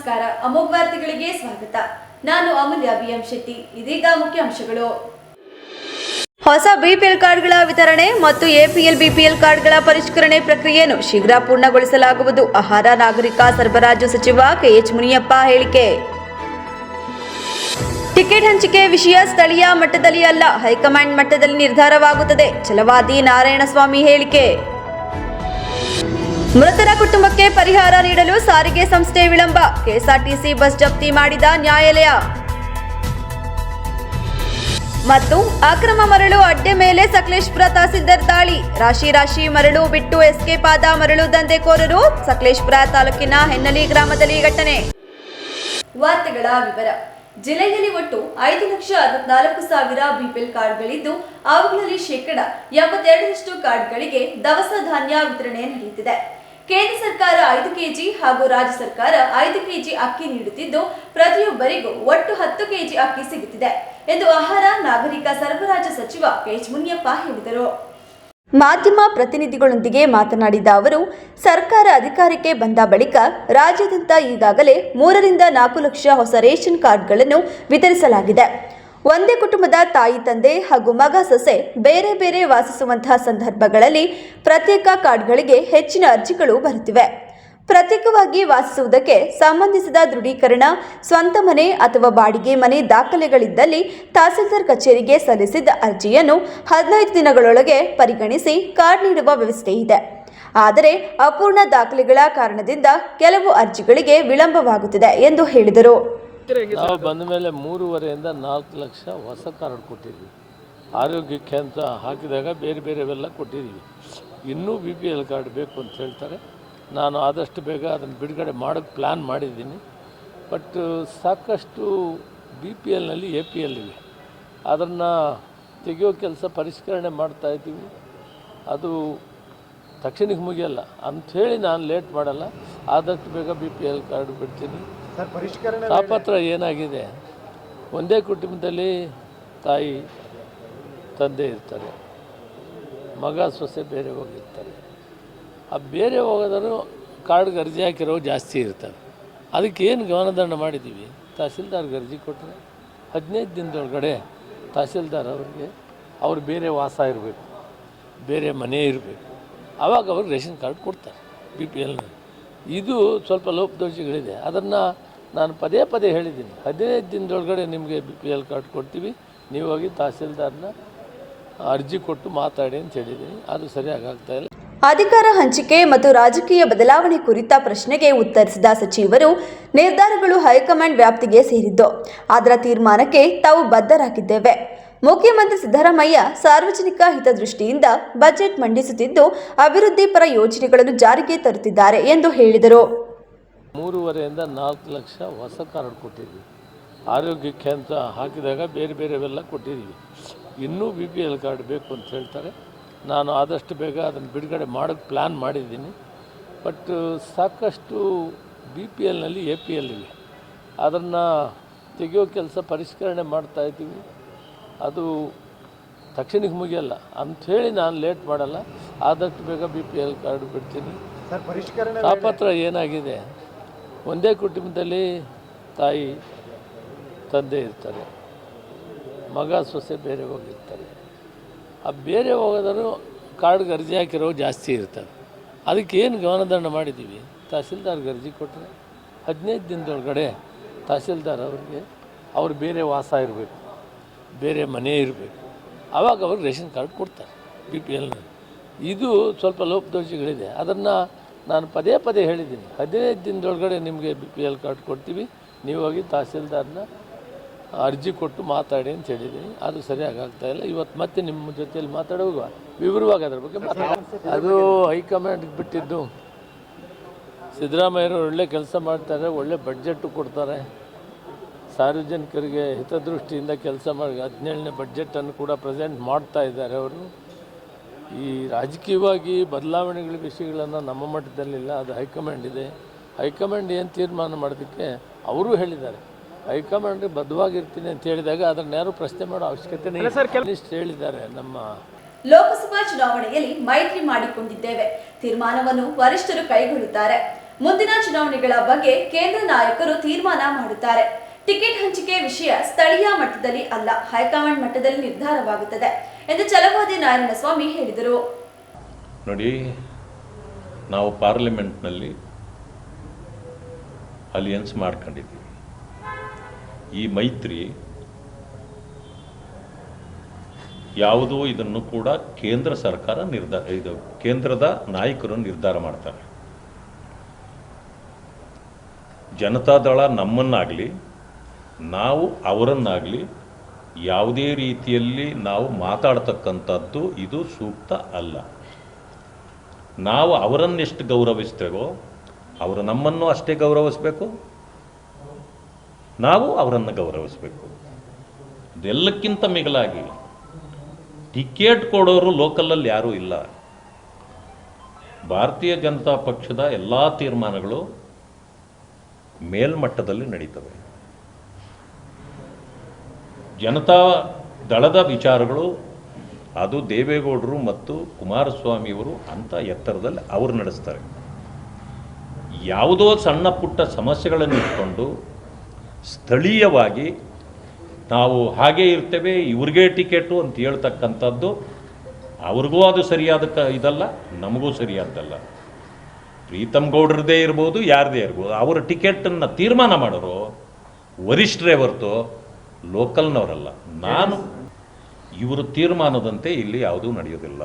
ನಮಸ್ಕಾರ. ಅಮೋಘ ವಾರ್ತೆಗಳಿಗೆ ಸ್ವಾಗತ. ನಾನು ಅಮೂಲ್ಯ ಬಿಎಂ ಶೆಟ್ಟಿ. ಇದೀಗ ಮುಖ್ಯಾಂಶಗಳು. ಹೊಸ ಬಿಪಿಎಲ್ ಕಾರ್ಡ್ಗಳ ವಿತರಣೆ ಮತ್ತು ಎಪಿಎಲ್ ಬಿಪಿಎಲ್ ಕಾರ್ಡ್ಗಳ ಪರಿಷ್ಕರಣೆ ಪ್ರಕ್ರಿಯೆಯನ್ನು ಶೀಘ್ರ ಪೂರ್ಣಗೊಳಿಸಲಾಗುವುದು. ಆಹಾರ ನಾಗರಿಕ ಸರಬರಾಜು ಸಚಿವ ಕೆಎಚ್ ಮುನಿಯಪ್ಪ ಹೇಳಿಕೆ. ಟಿಕೆಟ್ ಹಂಚಿಕೆ ವಿಷಯ ಸ್ಥಳೀಯ ಮಟ್ಟದಲ್ಲಿ ಅಲ್ಲ, ಹೈಕಮಾಂಡ್ ಮಟ್ಟದಲ್ಲಿ ನಿರ್ಧಾರವಾಗುತ್ತದೆ. ಛಲವಾದಿ ನಾರಾಯಣಸ್ವಾಮಿ ಹೇಳಿಕೆ. ಮೃತರ ಕುಟುಂಬಕ್ಕೆ ಪರಿಹಾರ ನೀಡಲು ಸಾರಿಗೆ ಸಂಸ್ಥೆ ವಿಳಂಬ, ಕೆಎಸ್ಆರ್ಟಿಸಿ ಬಸ್ ಜಪ್ತಿ ಮಾಡಿದ ನ್ಯಾಯಾಲಯ. ಮತ್ತು ಅಕ್ರಮ ಮರಳು ಅಡ್ಡೆ ಮೇಲೆ ಸಕಲೇಶಪುರ ತಹಸೀಲ್ದಾರ್ ದಾಳಿ, ರಾಶಿ ಮರಳು ಬಿಟ್ಟು ಎಸ್ಕೇಪ್ ಆದ ಮರಳು ದಂಧೆಕೋರರು. ಸಕಲೇಶಪುರ ತಾಲೂಕಿನ ಹೆನ್ನಲಿ ಗ್ರಾಮದಲ್ಲಿ ಘಟನೆ. ವಾರ್ತೆಗಳ ವಿವರ. ಜಿಲ್ಲೆಯಲ್ಲಿ ಒಟ್ಟು 5,64,000 ಬಿಪಿಎಲ್ ಕಾರ್ಡ್ಗಳಿದ್ದು, ಅವುಗಳಲ್ಲಿ 82% ಕಾರ್ಡ್ಗಳಿಗೆ ದವಸ ಧಾನ್ಯ ವಿತರಣೆ ನಡೆಯುತ್ತಿದೆ. ಕೇಂದ್ರ ಸರ್ಕಾರ 5 ಕೆಜಿ ಹಾಗೂ ರಾಜ್ಯ ಸರ್ಕಾರ 5 ಕೆಜಿ ಅಕ್ಕಿ ನೀಡುತ್ತಿದ್ದು, ಪ್ರತಿಯೊಬ್ಬರಿಗೂ ಒಟ್ಟು 10 ಕೆಜಿ ಅಕ್ಕಿ ಸಿಗುತ್ತಿದೆ ಎಂದು ಆಹಾರ ನಾಗರಿಕ ಸರಬರಾಜು ಸಚಿವ ಕೆಎಚ್ ಮುನಿಯಪ್ಪ ಹೇಳಿದರು. ಮಾಧ್ಯಮ ಪ್ರತಿನಿಧಿಗಳೊಂದಿಗೆ ಮಾತನಾಡಿದ ಅವರು, ಸರ್ಕಾರ ಅಧಿಕಾರಕ್ಕೆ ಬಂದ ಬಳಿಕ ರಾಜ್ಯಾದ್ಯಂತ ಈಗಾಗಲೇ 3ರಿಂದ 4 ಲಕ್ಷ ಹೊಸ ರೇಷನ್ ಕಾರ್ಡ್ಗಳನ್ನು ವಿತರಿಸಲಾಗಿದೆ. ಒಂದೇ ಕುಟುಂಬದ ತಾಯಿ ತಂದೆ ಹಾಗೂ ಮಗ ಸೊಸೆ ಬೇರೆ ಬೇರೆ ವಾಸಿಸುವಂತಹ ಸಂದರ್ಭಗಳಲ್ಲಿ ಪ್ರತ್ಯೇಕ ಕಾರ್ಡ್ಗಳಿಗೆ ಹೆಚ್ಚಿನ ಅರ್ಜಿಗಳು ಬರುತ್ತಿವೆ. ಪ್ರತ್ಯೇಕವಾಗಿ ವಾಸಿಸುವುದಕ್ಕೆ ಸಂಬಂಧಿಸಿದ ದೃಢೀಕರಣ, ಸ್ವಂತ ಮನೆ ಅಥವಾ ಬಾಡಿಗೆ ಮನೆ ದಾಖಲೆಗಳಿದ್ದಲ್ಲಿ ತಹಸೀಲ್ದಾರ್ ಕಚೇರಿಗೆ ಸಲ್ಲಿಸಿದ ಅರ್ಜಿಯನ್ನು 15 ದಿನಗಳೊಳಗೆ ಪರಿಗಣಿಸಿ ಕಾರ್ಡ್ ನೀಡುವ ವ್ಯವಸ್ಥೆ ಇದೆ. ಆದರೆ ಅಪೂರ್ಣ ದಾಖಲೆಗಳ ಕಾರಣದಿಂದ ಕೆಲವು ಅರ್ಜಿಗಳಿಗೆ ವಿಳಂಬವಾಗುತ್ತಿದೆ ಎಂದು ಹೇಳಿದರು. ನಾವು ಬಂದ ಮೇಲೆ 3.5ರಿಂದ 4 ಲಕ್ಷ ಹೊಸ ಕಾರ್ಡ್ ಕೊಟ್ಟಿದ್ವಿ. ಆರೋಗ್ಯಕ್ಕೆ ಅಂತ ಹಾಕಿದಾಗ ಬೇರೆ ಬೇರೆವೆಲ್ಲ ಕೊಟ್ಟಿದ್ದೀವಿ. ಇನ್ನೂ BPL ಕಾರ್ಡ್ ಬೇಕು ಅಂತ ಹೇಳ್ತಾರೆ. ನಾನು ಆದಷ್ಟು ಬೇಗ ಅದನ್ನು ಬಿಡುಗಡೆ ಮಾಡೋಕ್ಕೆ ಪ್ಲ್ಯಾನ್ ಮಾಡಿದ್ದೀನಿ. ಬಟ್ ಸಾಕಷ್ಟು BPLನಲ್ಲಿ APL ಇವೆ. ಅದನ್ನು ತೆಗೆಯೋ ಕೆಲಸ ಪರಿಷ್ಕರಣೆ ಮಾಡ್ತಾಯಿದ್ದೀವಿ. ಅದು ತಕ್ಷಣಕ್ಕೆ ಮುಗಿಯಲ್ಲ ಅಂಥೇಳಿ ನಾನು ಲೇಟ್ ಮಾಡಲ್ಲ. ಆದಷ್ಟು ಬೇಗ BPL ಕಾರ್ಡ್ ಬಿಡ್ತೀನಿ. ತಾಪತ್ರ ಏನಾಗಿದೆ, ಒಂದೇ ಕುಟುಂಬದಲ್ಲಿ ತಾಯಿ ತಂದೆ ಇರ್ತಾರೆ, ಮಗ ಸೊಸೆ ಬೇರೆ ಹೋಗಿರ್ತಾರೆ. ಆ ಬೇರೆ ಹೋಗೋದರೂ ಕಾರ್ಡ್ಗೆ ಅರ್ಜಿ ಹಾಕಿರೋ ಜಾಸ್ತಿ ಇರ್ತಾರೆ. ಅದಕ್ಕೆ ಏನು ಗಮನದಂಡ ಮಾಡಿದ್ದೀವಿ, ತಹಸೀಲ್ದಾರ್ಗೆ ಅರ್ಜಿ ಕೊಟ್ಟರೆ 15 ದಿನದೊಳಗಡೆ ತಹಸೀಲ್ದಾರ್ ಅವ್ರಿಗೆ ಅವ್ರು ಬೇರೆ ವಾಸ ಇರಬೇಕು, ಬೇರೆ ಮನೆ ಇರಬೇಕು, ಆವಾಗ ಅವ್ರು ರೇಷನ್ ಕಾರ್ಡ್ ಕೊಡ್ತಾರೆ BPLನ. ಇದು ಸ್ವಲ್ಪ ಲೋಪದೋಷಗಳಿದೆ. ಅದನ್ನು ನಾನು ಪದೇ ಹೇಳಿದ್ದೀನಿ. 15 ದಿನದೊಳಗಡೆ ನಿಮಗೆ BPL ಕಾರ್ಡ್ ಕೊಡ್ತೀವಿ, ನೀವು ಹೋಗಿ ತಹಸೀಲ್ದಾರ್ನ ಅರ್ಜಿ ಕೊಟ್ಟು ಮಾತಾಡಿ ಅಂತ ಹೇಳಿದ್ದೀನಿ. ಅದು ಸರಿಯಾಗಿ ಆಗ್ತಾ ಇಲ್ಲ. ಅಧಿಕಾರ ಹಂಚಿಕೆ ಮತ್ತು ರಾಜಕೀಯ ಬದಲಾವಣೆ ಕುರಿತ ಪ್ರಶ್ನೆಗೆ ಉತ್ತರಿಸಿದ ಸಚಿವರು, ನಿರ್ಧಾರಗಳು ಹೈಕಮಾಂಡ್ ವ್ಯಾಪ್ತಿಗೆ ಸೇರಿದ್ದು, ಅದರ ತೀರ್ಮಾನಕ್ಕೆ ತಾವು ಬದ್ಧರಾಗಿದ್ದೇವೆ. ಮುಖ್ಯಮಂತ್ರಿ ಸಿದ್ದರಾಮಯ್ಯ ಸಾರ್ವಜನಿಕ ಹಿತದೃಷ್ಟಿಯಿಂದ ಬಜೆಟ್ ಮಂಡಿಸುತ್ತಿದ್ದು, ಅಭಿವೃದ್ಧಿ ಪರ ಯೋಜನೆಗಳನ್ನು ಜಾರಿಗೆ ತರುತ್ತಿದ್ದಾರೆ ಎಂದು ಹೇಳಿದರು. 3.5ರಿಂದ 4 ಲಕ್ಷ ಹೊಸ ಕಾರ್ಡ್ ಕೊಟ್ಟಿದ್ವಿ. ಆರೋಗ್ಯಕ್ಕೆ ಅಂತ ಹಾಕಿದಾಗ ಬೇರೆ ಬೇರೆವೆಲ್ಲ ಕೊಟ್ಟಿದ್ದೀವಿ. ಇನ್ನೂ BPL ಕಾರ್ಡ್ ಬೇಕು ಅಂತ ಹೇಳ್ತಾರೆ. ನಾನು ಆದಷ್ಟು ಬೇಗ ಅದನ್ನು ಬಿಡುಗಡೆ ಮಾಡೋಕ್ಕೆ ಪ್ಲ್ಯಾನ್ ಮಾಡಿದ್ದೀನಿ. ಬಟ್ ಸಾಕಷ್ಟು BPLನಲ್ಲಿ APL ಇವೆ. ಅದನ್ನು ತೆಗೆಯೋ ಕೆಲಸ ಪರಿಷ್ಕರಣೆ ಮಾಡ್ತಾಯಿದ್ದೀವಿ. ಅದು ತಕ್ಷಣಕ್ಕೆ ಮುಗಿಯಲ್ಲ ಅಂಥೇಳಿ ನಾನು ಲೇಟ್ ಮಾಡಲ್ಲ. ಆದಷ್ಟು ಬೇಗ BPL ಕಾರ್ಡ್ ಬಿಡ್ತೀನಿ. ತಾಪತ್ರ ಏನಾಗಿದೆ, ಒಂದೇ ಕುಟುಂಬದಲ್ಲಿ ತಾಯಿ ತಂದೆ ಇರ್ತಾರೆ, ಮಗ ಸೊಸೆ ಬೇರೆ ಹೋಗಿರ್ತಾರೆ. ಆ ಬೇರೆ ಹೋಗೋದರೂ ಕಾರ್ಡ್ಗೆ ಅರ್ಜಿ ಹಾಕಿರೋ ಜಾಸ್ತಿ ಇರ್ತಾರೆ. ಅದಕ್ಕೆ ಏನು ಗಮನದಂಡ ಮಾಡಿದ್ದೀವಿ, ತಹಸೀಲ್ದಾರ್ಗೆ ಅರ್ಜಿ ಕೊಟ್ಟರೆ 15 ದಿನದೊಳಗಡೆ ತಹಸೀಲ್ದಾರ್ ಅವ್ರಿಗೆ ಅವ್ರು ಬೇರೆ ವಾಸ ಇರಬೇಕು, ಬೇರೆ ಮನೆ ಇರಬೇಕು, ಆವಾಗ ಅವ್ರು ರೇಷನ್ ಕಾರ್ಡ್ ಕೊಡ್ತಾರೆ BPLನ. ಇದು ಸ್ವಲ್ಪ ಲೋಪದೋಷಗಳಿದೆ. ಅದನ್ನು ನಾನು ಪದೇ ಹೇಳಿದ್ದೀನಿ. 15 ದಿನದೊಳಗಡೆ ನಿಮಗೆ BPL ಕಾರ್ಡ್ ಕೊಡ್ತೀವಿ, ನೀವು ಹೋಗಿ ತಹಸೀಲ್ದಾರ್ನ ಅರ್ಜಿ ಕೊಟ್ಟು ಮಾತಾಡಿ ಅಂತ ಹೇಳಿದ್ದೀನಿ. ಅದು ಸರಿಯಾಗಿ ಆಗ್ತಾಯಿಲ್ಲ. ಇವತ್ತು ಮತ್ತೆ ನಿಮ್ಮ ಜೊತೆಯಲ್ಲಿ ಮಾತಾಡುವಾಗ ವಿವರವಾಗಿ ಅದರ ಬಗ್ಗೆ ಅದು ಹೈಕಮಾಂಡ್ಗೆ ಬಿಟ್ಟಿದ್ದು. ಸಿದ್ದರಾಮಯ್ಯರು ಒಳ್ಳೆ ಕೆಲಸ ಮಾಡ್ತಾರೆ, ಒಳ್ಳೆ ಬಡ್ಜೆಟ್ಟು ಕೊಡ್ತಾರೆ, ಸಾರ್ವಜನಿಕರಿಗೆ ಹಿತದೃಷ್ಟಿಯಿಂದ ಕೆಲಸ ಮಾಡಿ 17ನೇ ಬಡ್ಜೆಟನ್ನು ಕೂಡ ಪ್ರೆಸೆಂಟ್ ಮಾಡ್ತಾ ಇದ್ದಾರೆ ಅವರು. ಈ ರಾಜಕೀಯವಾಗಿ ಬದಲಾವಣೆಗಳ ವಿಷಯಗಳನ್ನು ನಮ್ಮ ಮಟ್ಟದಲ್ಲಿಲ್ಲ, ಅದು ಹೈಕಮಾಂಡ್ ಇದೆ. ಹೈಕಮಾಂಡ್ ಏನು ತೀರ್ಮಾನ ಮಾಡೋದಕ್ಕೆ ಅವರು ಹೇಳಿದ್ದಾರೆ. ಹೈಕಮಾಂಡ್ಗೆ ಬದ್ಧವಾಗಿರ್ತೀನಿ ಅಂತ ಹೇಳಿದಾಗ ಅದನ್ನು ಯಾರು ಪ್ರಶ್ನೆ ಮಾಡೋ ಅವಶ್ಯಕತೆ ಹೇಳಿದ್ದಾರೆ. ನಮ್ಮ ಲೋಕಸಭಾ ಚುನಾವಣೆಯಲ್ಲಿ ಮೈತ್ರಿ ಮಾಡಿಕೊಂಡಿದ್ದೇವೆ, ತೀರ್ಮಾನವನ್ನು ವರಿಷ್ಠರು ಕೈಗೊಳ್ಳುತ್ತಾರೆ. ಮುಂದಿನ ಚುನಾವಣೆಗಳ ಬಗ್ಗೆ ಕೇಂದ್ರ ನಾಯಕರು ತೀರ್ಮಾನ ಮಾಡುತ್ತಾರೆ. ಟಿಕೆಟ್ ಹಂಚಿಕೆ ವಿಷಯ ಸ್ಥಳೀಯ ಮಟ್ಟದಲ್ಲಿ ಅಲ್ಲ, ಹೈಕಮಾಂಡ್ ಮಟ್ಟದಲ್ಲಿ ನಿರ್ಧಾರವಾಗುತ್ತದೆ ಎಂದು ಛಲವಾದಿ ನಾರಾಯಣಸ್ವಾಮಿ ಹೇಳಿದರು. ನೋಡಿ, ನಾವು ಪಾರ್ಲಿಮೆಂಟ್ನಲ್ಲಿ ಅಲಿಯನ್ಸ್ ಮಾಡ್ಕೊಂಡಿದ್ದೀವಿ. ಈ ಮೈತ್ರಿ ಯಾವುದೋ ಇದನ್ನು ಕೂಡ ಕೇಂದ್ರ ಸರ್ಕಾರ ಕೇಂದ್ರದ ನಾಯಕರು ನಿರ್ಧಾರ ಮಾಡ್ತಾರೆ. ಜನತಾದಳ ನಮ್ಮನ್ನಾಗಲಿ ನಾವು ಅವರನ್ನಾಗಲಿ ಯಾವುದೇ ರೀತಿಯಲ್ಲಿ ನಾವು ಮಾತಾಡ್ತಕ್ಕಂಥದ್ದು ಇದು ಸೂಕ್ತ ಅಲ್ಲ. ನಾವು ಅವರನ್ನೆಷ್ಟು ಗೌರವಿಸ್ತೇವೋ ಅವರು ನಮ್ಮನ್ನು ಅಷ್ಟೇ ಗೌರವಿಸಬೇಕು, ನಾವು ಅವರನ್ನು ಗೌರವಿಸಬೇಕು. ಇದೆಲ್ಲಕ್ಕಿಂತ ಮಿಗಿಲಾಗಿ ಟಿಕೆಟ್ ಕೊಡೋರು ಲೋಕಲಲ್ಲಿ ಯಾರೂ ಇಲ್ಲ. ಭಾರತೀಯ ಜನತಾ ಪಕ್ಷದ ಎಲ್ಲ ತೀರ್ಮಾನಗಳು ಮೇಲ್ಮಟ್ಟದಲ್ಲಿ ನಡೀತವೆ. ಜನತಾ ದಳದ ವಿಚಾರಗಳು ಅದು ದೇವೇಗೌಡರು ಮತ್ತು ಕುಮಾರಸ್ವಾಮಿಯವರು ಅಂಥ ಎತ್ತರದಲ್ಲಿ ಅವರು ನಡೆಸ್ತಾರೆ. ಯಾವುದೋ ಸಣ್ಣ ಪುಟ್ಟ ಸಮಸ್ಯೆಗಳನ್ನು ಇಟ್ಕೊಂಡು ಸ್ಥಳೀಯವಾಗಿ ನಾವು ಹಾಗೇ ಇರ್ತೇವೆ, ಇವ್ರಿಗೆ ಟಿಕೆಟು ಅಂತ ಹೇಳ್ತಕ್ಕಂಥದ್ದು ಅವ್ರಿಗೂ ಅದು ಸರಿಯಾದ ಇದಲ್ಲ, ನಮಗೂ ಸರಿಯಾದ್ದಲ್ಲ. ಪ್ರೀತಮ್ ಗೌಡ್ರದ್ದೇ ಇರ್ಬೋದು, ಯಾರದೇ ಇರ್ಬೋದು, ಅವರ ಟಿಕೆಟನ್ನು ತೀರ್ಮಾನ ಮಾಡೋರು ವರಿಷ್ಠರೇ ಹೊರತು ಲೋಕಲ್ನವರಲ್ಲ. ನಾನು ಇವರು ತೀರ್ಮಾನದಂತೆ ಇಲ್ಲಿ ಯಾವುದೂ ನಡೆಯೋದಿಲ್ಲ.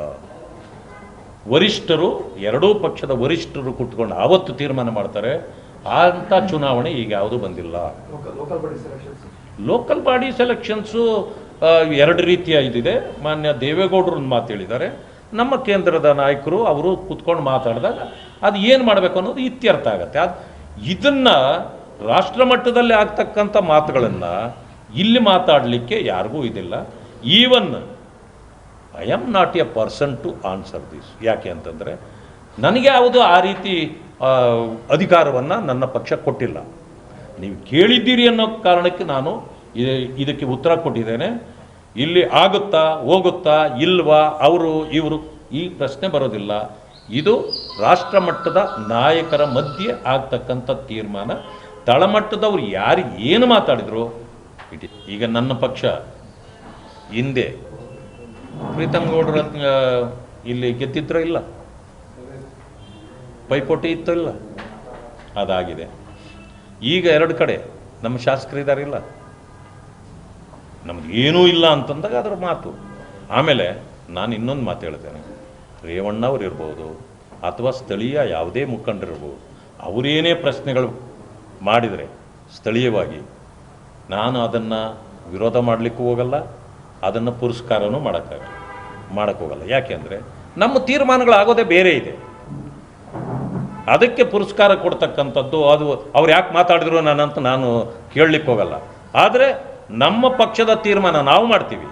ವರಿಷ್ಠರು, ಎರಡೂ ಪಕ್ಷದ ವರಿಷ್ಠರು ಕೂತ್ಕೊಂಡು ಆವತ್ತು ತೀರ್ಮಾನ ಮಾಡ್ತಾರೆ. ಅಂಥ ಚುನಾವಣೆ ಈಗ ಯಾವುದೂ ಬಂದಿಲ್ಲ. ಲೋಕಲ್ ಬಾಡಿ ಸೆಲೆಕ್ಷನ್ಸು ಎರಡು ರೀತಿಯ ಇದಿದೆ. ಮಾನ್ಯ ದೇವೇಗೌಡರು ಒಂದು ಮಾತು ಹೇಳಿದ್ದಾರೆ, ನಮ್ಮ ಕೇಂದ್ರದ ನಾಯಕರು ಅವರು ಕೂತ್ಕೊಂಡು ಮಾತಾಡಿದಾಗ ಅದು ಏನು ಮಾಡಬೇಕು ಅನ್ನೋದು ಇತ್ಯರ್ಥ ಆಗುತ್ತೆ. ಇದನ್ನು ರಾಷ್ಟ್ರ ಮಟ್ಟದಲ್ಲಿ ಆಗ್ತಕ್ಕಂಥ ಮಾತುಗಳನ್ನು ಇಲ್ಲಿ ಮಾತಾಡಲಿಕ್ಕೆ ಯಾರಿಗೂ ಇದಿಲ್ಲ. Even I am not a person to answer this. ಯಾಕೆ ಅಂತಂದರೆ ನನಗೆ ಯಾವುದು ಆ ರೀತಿ ಅಧಿಕಾರವನ್ನು ನನ್ನ ಪಕ್ಷ ಕೊಟ್ಟಿಲ್ಲ. ನೀವು ಕೇಳಿದ್ದೀರಿ ಅನ್ನೋ ಕಾರಣಕ್ಕೆ ನಾನು ಇದಕ್ಕೆ ಉತ್ತರ ಕೊಟ್ಟಿದ್ದೇನೆ. ಇಲ್ಲಿ ಆಗುತ್ತಾ ಹೋಗುತ್ತಾ ಇಲ್ವಾ, ಅವರು ಇವರು ಈ ಪ್ರಶ್ನೆ ಬರೋದಿಲ್ಲ. ಇದು ರಾಷ್ಟ್ರ ಮಟ್ಟದ ನಾಯಕರ ಮಧ್ಯೆ ಆಗ್ತಕ್ಕಂಥ ತೀರ್ಮಾನ. ತಳಮಟ್ಟದವ್ರು ಯಾರು ಏನು ಮಾತಾಡಿದ್ರು, ಈಗ ನನ್ನ ಪಕ್ಷ ಹಿಂದೆ ಪ್ರೀತಮ್ ಗೌಡ್ರ ಇಲ್ಲಿ ಗೆದ್ದಿದ್ರ ಇಲ್ಲ, ಪೈಪೋಟಿ ಇತ್ತು ಇಲ್ಲ, ಅದಾಗಿದೆ. ಈಗ ಎರಡು ಕಡೆ ನಮ್ಮ ಶಾಸಕರಿದ್ದಾರಿಲ್ಲ, ನಮ್ದು ಏನೂ ಇಲ್ಲ ಅಂತಂದಾಗ ಅದರ ಮಾತು. ಆಮೇಲೆ ನಾನು ಇನ್ನೊಂದು ಮಾತು ಹೇಳ್ತೇನೆ, ರೇವಣ್ಣವ್ರು ಇರ್ಬೋದು ಅಥವಾ ಸ್ಥಳೀಯ ಯಾವುದೇ ಮುಖಂಡರಿರ್ಬೋದು, ಅವರೇನೇ ಪ್ರಶ್ನೆಗಳು ಮಾಡಿದರೆ ಸ್ಥಳೀಯವಾಗಿ ನಾನು ಅದನ್ನು ವಿರೋಧ ಮಾಡಲಿಕ್ಕೂ ಹೋಗಲ್ಲ, ಅದನ್ನು ಪುರಸ್ಕಾರನೂ ಮಾಡೋಕ್ಕೋಗಲ್ಲ. ಯಾಕೆ ಅಂದರೆ ನಮ್ಮ ತೀರ್ಮಾನಗಳು ಆಗೋದೇ ಬೇರೆ ಇದೆ. ಅದಕ್ಕೆ ಪುರಸ್ಕಾರ ಕೊಡ್ತಕ್ಕಂಥದ್ದು ಅದು ಅವ್ರು ಯಾಕೆ ಮಾತಾಡಿದ್ರು ನಾನಂತ ನಾನು ಕೇಳಲಿಕ್ಕೆ ಹೋಗಲ್ಲ. ಆದರೆ ನಮ್ಮ ಪಕ್ಷದ ತೀರ್ಮಾನ ನಾವು ಮಾಡ್ತೀವಿ,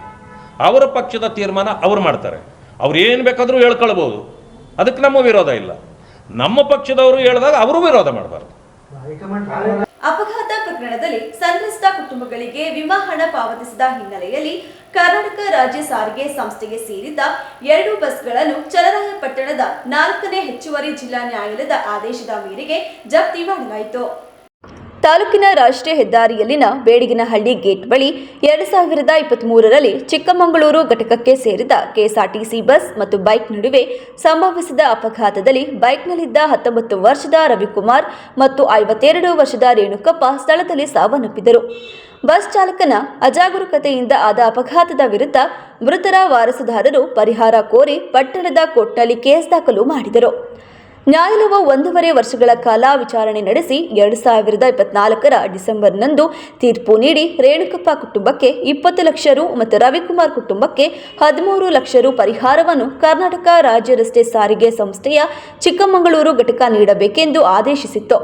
ಅವರ ಪಕ್ಷದ ತೀರ್ಮಾನ ಅವರು ಮಾಡ್ತಾರೆ. ಅವ್ರು ಏನು ಬೇಕಾದರೂ ಹೇಳ್ಕೊಳ್ಬೋದು, ಅದಕ್ಕೆ ನಮ್ಮ ವಿರೋಧ ಇಲ್ಲ. ನಮ್ಮ ಪಕ್ಷದವರು ಹೇಳಿದಾಗ ಅವರು ವಿರೋಧ ಮಾಡಬಾರ್ದು. ಅಪಘಾತ ಪ್ರಕರಣದಲ್ಲಿ ಸಂತ್ರಸ್ತ ಕುಟುಂಬಗಳಿಗೆ ವಿಮಾ ಹಣ ಪಾವತಿಸಿದ ಹಿನ್ನೆಲೆಯಲ್ಲಿ ಕರ್ನಾಟಕ ರಾಜ್ಯ ಸಾರಿಗೆ ಸಂಸ್ಥೆಗೆ ಸೇರಿದ್ದ 2 ಬಸ್ಗಳನ್ನು ಚನ್ನರಾಯಪಟ್ಟಣದ 4ನೇ ಹೆಚ್ಚುವರಿ ಜಿಲ್ಲಾ ನ್ಯಾಯಾಲಯದ ಆದೇಶದ ಮೇರೆಗೆ ಜಪ್ತಿ ಮಾಡಲಾಯಿತು. ತಾಲೂಕಿನ ರಾಷ್ಟ್ರೀಯ ಹೆದ್ದಾರಿಯಲ್ಲಿನ ಬೇಡಿಗಿನಹಳ್ಳಿ ಗೇಟ್ ಬಳಿ 2023ರಲ್ಲಿ ಚಿಕ್ಕಮಗಳೂರು ಘಟಕಕ್ಕೆ ಸೇರಿದ ಕೆಎಸ್ಆರ್ಟಿಸಿ ಬಸ್ ಮತ್ತು ಬೈಕ್ ನಡುವೆ ಸಂಭವಿಸಿದ ಅಪಘಾತದಲ್ಲಿ ಬೈಕ್ನಲ್ಲಿದ್ದ 19 ವರ್ಷದ ರವಿಕುಮಾರ್ ಮತ್ತು 52 ವರ್ಷದ ರೇಣುಕಪ್ಪ ಸ್ಥಳದಲ್ಲಿ ಸಾವನ್ನಪ್ಪಿದರು. ಬಸ್ ಚಾಲಕನ ಅಜಾಗರೂಕತೆಯಿಂದ ಆದ ಅಪಘಾತದ ವಿರುದ್ಧ ಮೃತರ ವಾರಸುದಾರರು ಪರಿಹಾರ ಕೋರಿ ಪಟ್ಟಣದ ಕೋರ್ಟ್ನಲ್ಲಿ ಕೇಸ್ ದಾಖಲು ಮಾಡಿದರು. ನ್ಯಾಯಾಲಯವು 1.5 ವರ್ಷಗಳ ಕಾಲ ವಿಚಾರಣೆ ನಡೆಸಿ 2024ರ ಡಿಸೆಂಬರ್ನಂದು ತೀರ್ಪು ನೀಡಿ ರೇಣುಕಪ್ಪ ಕುಟುಂಬಕ್ಕೆ 20 ಲಕ್ಷ ರು ಮತ್ತು ರವಿಕುಮಾರ್ ಕುಟುಂಬಕ್ಕೆ 13 ಲಕ್ಷ ರು ಪರಿಹಾರವನ್ನು ಕರ್ನಾಟಕ ರಾಜ್ಯ ರಸ್ತೆ ಸಾರಿಗೆ ಸಂಸ್ಥೆಯ ಚಿಕ್ಕಮಗಳೂರು ಘಟಕ ನೀಡಬೇಕೆಂದು ಆದೇಶಿಸಿತ್ತು.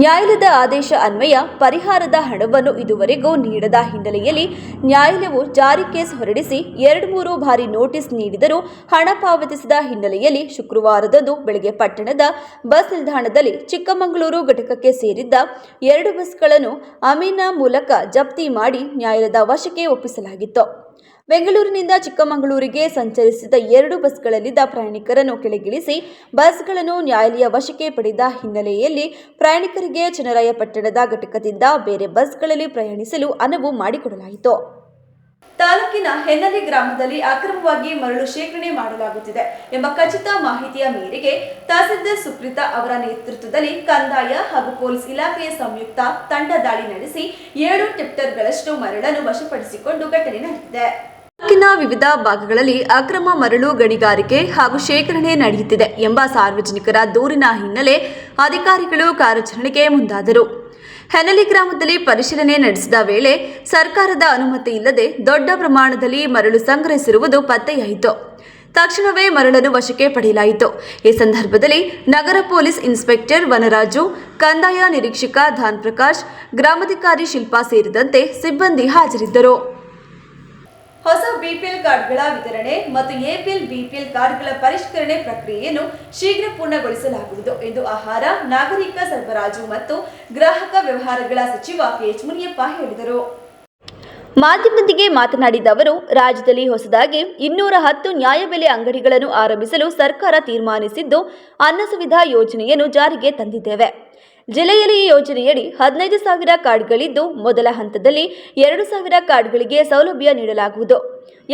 ನ್ಯಾಯಾಲಯದ ಆದೇಶ ಅನ್ವಯ ಪರಿಹಾರದ ಹಣವನ್ನು ಇದುವರೆಗೂ ನೀಡದ ಹಿನ್ನೆಲೆಯಲ್ಲಿ ನ್ಯಾಯಾಲಯವು ಜಾರಿ ಕೇಸ್ ಹೊರಡಿಸಿ 2-3 ಬಾರಿ ನೋಟಿಸ್ ನೀಡಿದರೂ ಹಣ ಪಾವತಿಸಿದ ಹಿನ್ನೆಲೆಯಲ್ಲಿ ಶುಕ್ರವಾರದಂದು ಬೆಳಗ್ಗೆ ಪಟ್ಟಣದ ಬಸ್ ನಿಲ್ದಾಣದಲ್ಲಿ ಚಿಕ್ಕಮಗಳೂರು ಘಟಕಕ್ಕೆ ಸೇರಿದ್ದ 2 ಬಸ್ಗಳನ್ನು ಅಮೀನ ಮೂಲಕ ಜಪ್ತಿ ಮಾಡಿ ನ್ಯಾಯಾಲಯದ ವಶಕ್ಕೆ ಒಪ್ಪಿಸಲಾಗಿತ್ತು. ಬೆಂಗಳೂರಿನಿಂದ ಚಿಕ್ಕಮಗಳೂರಿಗೆ ಸಂಚರಿಸಿದ 2 ಬಸ್ಗಳಲ್ಲಿದ್ದ ಪ್ರಯಾಣಿಕರನ್ನು ಕೆಳಗಿಳಿಸಿ ಬಸ್ಗಳನ್ನು ನ್ಯಾಯಾಲಯ ವಶಕ್ಕೆ ಪಡೆದ ಹಿನ್ನೆಲೆಯಲ್ಲಿ ಪ್ರಯಾಣಿಕರಿಗೆ ಚನ್ನರಾಯಪಟ್ಟಣದ ಘಟಕದಿಂದ ಬೇರೆ ಬಸ್ಗಳಲ್ಲಿ ಪ್ರಯಾಣಿಸಲು ಅನುವು ಮಾಡಿಕೊಡಲಾಯಿತು. ತಾಲೂಕಿನ ಹೆನ್ನಲಿ ಗ್ರಾಮದಲ್ಲಿ ಅಕ್ರಮವಾಗಿ ಮರಳು ಶೇಖರಣೆ ಮಾಡಲಾಗುತ್ತಿದೆ ಎಂಬ ಖಚಿತ ಮಾಹಿತಿಯ ಮೇರೆಗೆ ತಹಸೀಲ್ದಾರ್ ಸುಪ್ರೀತಾ ಅವರ ನೇತೃತ್ವದಲ್ಲಿ ಕಂದಾಯ ಹಾಗೂ ಪೊಲೀಸ್ ಇಲಾಖೆಯ ಸಂಯುಕ್ತ ತಂಡ ದಾಳಿ ನಡೆಸಿ 7 ಟ್ರಿಪ್ಟರ್ಗಳಷ್ಟು ಮರಳನ್ನು ವಶಪಡಿಸಿಕೊಂಡು ಘಟನೆ ನಡೆದಿದೆ. ತಾಲೂಕಿನ ವಿವಿಧ ಭಾಗಗಳಲ್ಲಿ ಅಕ್ರಮ ಮರಳು ಗಣಿಗಾರಿಕೆ ಹಾಗೂ ಶೇಖರಣೆ ನಡೆಯುತ್ತಿದೆ ಎಂಬ ಸಾರ್ವಜನಿಕರ ದೂರಿನ ಹಿನ್ನೆಲೆ ಅಧಿಕಾರಿಗಳು ಕಾರ್ಯಾಚರಣೆಗೆ ಮುಂದಾದರು. ಹೆನ್ನಲಿ ಗ್ರಾಮದಲ್ಲಿ ಪರಿಶೀಲನೆ ನಡೆಸಿದ ವೇಳೆ ಸರ್ಕಾರದ ಅನುಮತಿ ಇಲ್ಲದೆ ದೊಡ್ಡ ಪ್ರಮಾಣದಲ್ಲಿ ಮರಳು ಸಂಗ್ರಹಿಸಿರುವುದು ಪತ್ತೆಯಾಯಿತು. ತಕ್ಷಣವೇ ಮರಳನ್ನು ವಶಕ್ಕೆ ಪಡೆಯಲಾಯಿತು. ಈ ಸಂದರ್ಭದಲ್ಲಿ ನಗರ ಪೊಲೀಸ್ ಇನ್ಸ್ಪೆಕ್ಟರ್ ವನರಾಜು, ಕಂದಾಯ ನಿರೀಕ್ಷಕ ಧಾನ್ ಪ್ರಕಾಶ್, ಗ್ರಾಮಾಧಿಕಾರಿ ಶಿಲ್ಪಾ ಸೇರಿದಂತೆ ಸಿಬ್ಬಂದಿ ಹಾಜರಿದ್ದರು. ಹೊಸ ಬಿಪಿಎಲ್ ಕಾರ್ಡ್ಗಳ ವಿತರಣೆ ಮತ್ತು ಎಪಿಎಲ್ ಬಿಪಿಎಲ್ ಕಾರ್ಡ್ಗಳ ಪರಿಷ್ಕರಣೆ ಪ್ರಕ್ರಿಯೆಯನ್ನು ಶೀಘ್ರ ಪೂರ್ಣಗೊಳಿಸಲಾಗುವುದು ಎಂದು ಆಹಾರ, ನಾಗರಿಕ ಸರಬರಾಜು ಮತ್ತು ಗ್ರಾಹಕ ವ್ಯವಹಾರಗಳ ಸಚಿವ ಕೆಎಚ್ ಮುನಿಯಪ್ಪ ಹೇಳಿದರು. ಮಾಧ್ಯಮದೊಂದಿಗೆ ಮಾತನಾಡಿದ ಅವರು, ರಾಜ್ಯದಲ್ಲಿ ಹೊಸದಾಗಿ 210 ನ್ಯಾಯಬೆಲೆ ಅಂಗಡಿಗಳನ್ನು ಆರಂಭಿಸಲು ಸರ್ಕಾರ ತೀರ್ಮಾನಿಸಿದ್ದು, ಅನ್ನ ಸುವಿಧಾ ಯೋಜನೆಯನ್ನು ಜಾರಿಗೆ ತಂದಿದ್ದೇವೆ. ಜಿಲ್ಲೆಯಲ್ಲಿ ಈ ಯೋಜನೆಯಡಿ 15,000 ಕಾರ್ಡ್ಗಳಿದ್ದು, ಮೊದಲ ಹಂತದಲ್ಲಿ 2,000 ಕಾರ್ಡ್ಗಳಿಗೆ ಸೌಲಭ್ಯ ನೀಡಲಾಗುವುದು.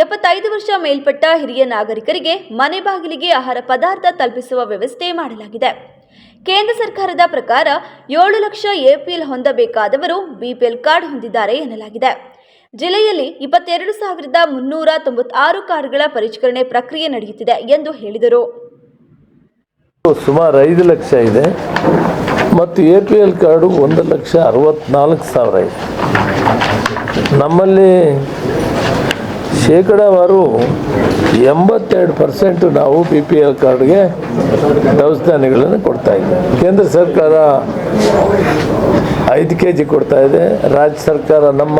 75 ವರ್ಷ ಮೇಲ್ಪಟ್ಟ ಹಿರಿಯ ನಾಗರಿಕರಿಗೆ ಮನೆ ಬಾಗಿಲಿಗೆ ಆಹಾರ ಪದಾರ್ಥ ತಲುಪಿಸುವ ವ್ಯವಸ್ಥೆ ಮಾಡಲಾಗಿದೆ. ಕೇಂದ್ರ ಸರ್ಕಾರದ ಪ್ರಕಾರ 7 ಲಕ್ಷ ಎಪಿಎಲ್ ಹೊಂದಬೇಕಾದವರು ಬಿಪಿಎಲ್ ಕಾರ್ಡ್ ಹೊಂದಿದ್ದಾರೆ ಎನ್ನಲಾಗಿದೆ. ಜಿಲ್ಲೆಯಲ್ಲಿ 22,396 ಕಾರ್ಡ್ಗಳ ಪರಿಷ್ಕರಣೆ ಪ್ರಕ್ರಿಯೆ ನಡೆಯುತ್ತಿದೆ ಎಂದು ಹೇಳಿದರು. ಸುಮಾರು 5 ಲಕ್ಷ ಇದೆ ಮತ್ತು ಎಪಿಎಲ್ ಕಾರ್ಡು 1,64,000 ಇದೆ. ನಮ್ಮಲ್ಲಿ ಶೇಕಡಾವಾರು 82% ನಾವು ಬಿಪಿಎಲ್ ಕಾರ್ಡ್ಗೆ ದವಸ ಧಾನ್ಯಗಳನ್ನು ಕೊಡ್ತಾ ಇದ್ದೇವೆ. ಕೇಂದ್ರ ಸರ್ಕಾರ 5 kg ಕೊಡ್ತಾ ಇದೆ. ರಾಜ್ಯ ಸರ್ಕಾರ ನಮ್ಮ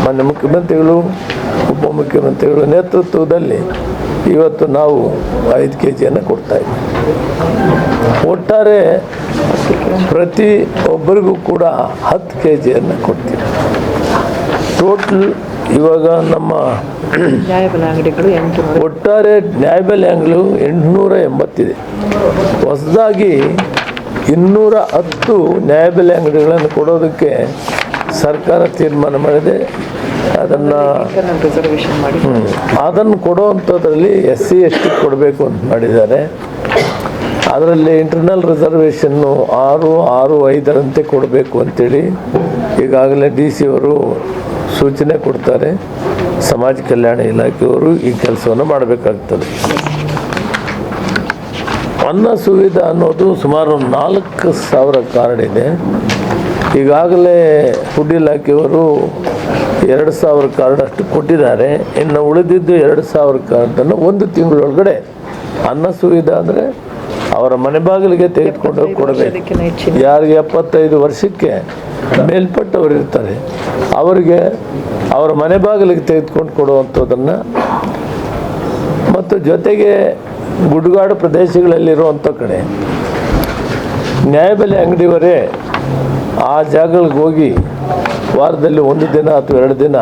ಮಾನ್ಯ ಮುಖ್ಯಮಂತ್ರಿಗಳು, ಉಪಮುಖ್ಯಮಂತ್ರಿಗಳ ನೇತೃತ್ವದಲ್ಲಿ ಇವತ್ತು ನಾವು 5 kg ಕೊಡ್ತಾ ಇದ್ದೀವಿ. ಒಟ್ಟಾರೆ ಪ್ರತಿ ಒಬ್ಬರಿಗೂ ಕೂಡ 10 kg ಕೊಡ್ತೀವಿ. ಟೋಟಲ್ ಇವಾಗ ನಮ್ಮ ನ್ಯಾಯಬೆಲೆ ಅಂಗಡಿಗಳು ಒಟ್ಟಾರೆ ನ್ಯಾಯಬೆಲೆ ಅಂಗಡಿಗಳು 880 ಇದೆ. ಹೊಸದಾಗಿ 210 ನ್ಯಾಯಬೆಲೆ ಅಂಗಡಿಗಳನ್ನು ಕೊಡೋದಕ್ಕೆ ಸರ್ಕಾರ ತೀರ್ಮಾನ ಮಾಡಿದೆ. ರಿಸರ್ವೇಷನ್ ಮಾಡಿ ಅದನ್ನು ಕೊಡುವಂಥದ್ರಲ್ಲಿ SC ST ಕೊಡಬೇಕು ಅಂತ ಮಾಡಿದ್ದಾರೆ. ಅದರಲ್ಲಿ ಇಂಟರ್ನಲ್ ರಿಸರ್ವೇಷನ್ನು 6, 6, 5ರಂತೆ ಕೊಡಬೇಕು ಅಂತೇಳಿ ಈಗಾಗಲೇ DC ಅವರು ಸೂಚನೆ ಕೊಡ್ತಾರೆ. ಸಮಾಜ ಕಲ್ಯಾಣ ಇಲಾಖೆಯವರು ಈ ಕೆಲಸವನ್ನು ಮಾಡಬೇಕಾಗ್ತದೆ. ಅನ್ನ ಸುವಿಧಾ ಅನ್ನೋದು ಸುಮಾರು 4,000 ಕಾರ್ಡ್ ಇದೆ. ಈಗಾಗಲೇ ಫುಡ್ ಇಲಾಖೆಯವರು 2,000 ಕಾರ್ಡ್ ಅಷ್ಟು ಕೊಟ್ಟಿದ್ದಾರೆ. ಇನ್ನು ಉಳಿದಿದ್ದು 2,000 ಕಾರ್ಡನ್ನು 1 ತಿಂಗಳೊಳಗಡೆ ಅನ್ನ ಸುವಿಧಾ ಅಂದರೆ ಅವರ ಮನೆ ಬಾಗಿಲಿಗೆ ತೆಗೆದುಕೊಂಡು ಹೋಗಿ ಕೊಡಬೇಕು. ಯಾರಿಗೆ 75 ವರ್ಷಕ್ಕೆ ಮೇಲ್ಪಟ್ಟವರು ಇರ್ತಾರೆ ಅವರಿಗೆ ಅವರ ಮನೆ ಬಾಗಿಲಿಗೆ ತೆಗೆದುಕೊಂಡು ಕೊಡುವಂಥದ್ದನ್ನು, ಮತ್ತು ಜೊತೆಗೆ ಗುಡ್ಗಾಡು ಪ್ರದೇಶಗಳಲ್ಲಿರುವಂಥ ಕಡೆ ನ್ಯಾಯಬೆಲೆ ಅಂಗಡಿಯವರೇ ಆ ಜಾಗಗಳಿಗೆ ಹೋಗಿ ವಾರದಲ್ಲಿ 1 ದಿನ ಅಥವಾ 2 ದಿನ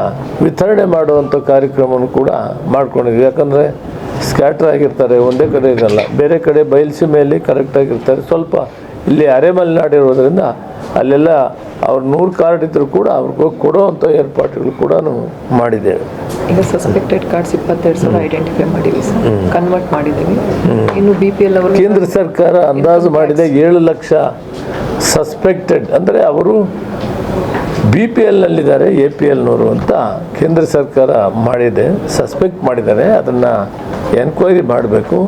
ವಿತರಣೆ ಮಾಡುವಂಥ ಕಾರ್ಯಕ್ರಮವನ್ನು ಕೂಡ ಮಾಡ್ಕೊಂಡಿದ್ವಿ. ಯಾಕಂದರೆ ಸ್ಕ್ಯಾಟ್ರ್ ಆಗಿರ್ತಾರೆ, ಒಂದೇ ಕಡೆ ಇರಲ್ಲ, ಬೇರೆ ಕಡೆ ಬಯಲುಸೀಮೆಯಲ್ಲಿ ಕರೆಕ್ಟಾಗಿರ್ತಾರೆ. ಸ್ವಲ್ಪ ಇಲ್ಲಿ ಅರೆಮಲೆನಾಡಿರೋದ್ರಿಂದ ಅಲ್ಲೆಲ್ಲ ಅವ್ರು 100 ಕಾರ್ಡ್ ಇದ್ದರೂ ಕೂಡ ಅವ್ರಿಗೆ ಹೋಗಿ ಕೊಡೋವಂಥ ಏರ್ಪಾಡುಗಳು ಕೂಡ ಮಾಡಿದ್ದೇವೆ. ಈಗ ಸಸ್ಪೆಕ್ಟೆಡ್ ಕಾರ್ಡ್ಸ್ 22,000 ಐಡೆಂಟಿಫೈ ಮಾಡಿದ್ದೀವಿ ಸರ್, ಕನ್ವರ್ಟ್ ಮಾಡಿದ್ದೀವಿ. ಇನ್ನು BPL ಅವರು ಕೇಂದ್ರ ಸರ್ಕಾರ ಅಂದಾಜು ಮಾಡಿದೆ 7 ಲಕ್ಷ ಸಸ್ಪೆಕ್ಟೆಡ್, ಅಂದರೆ ಅವರು BPLನಲ್ಲಿದ್ದಾರೆ, APLನವರು ಅಂತ ಕೇಂದ್ರ ಸರ್ಕಾರ ಮಾಡಿದೆ, ಸಸ್ಪೆಕ್ಟ್ ಮಾಡಿದ್ದಾರೆ. ಅದನ್ನು ಎನ್ಕ್ವೈರಿ ಮಾಡಬೇಕು.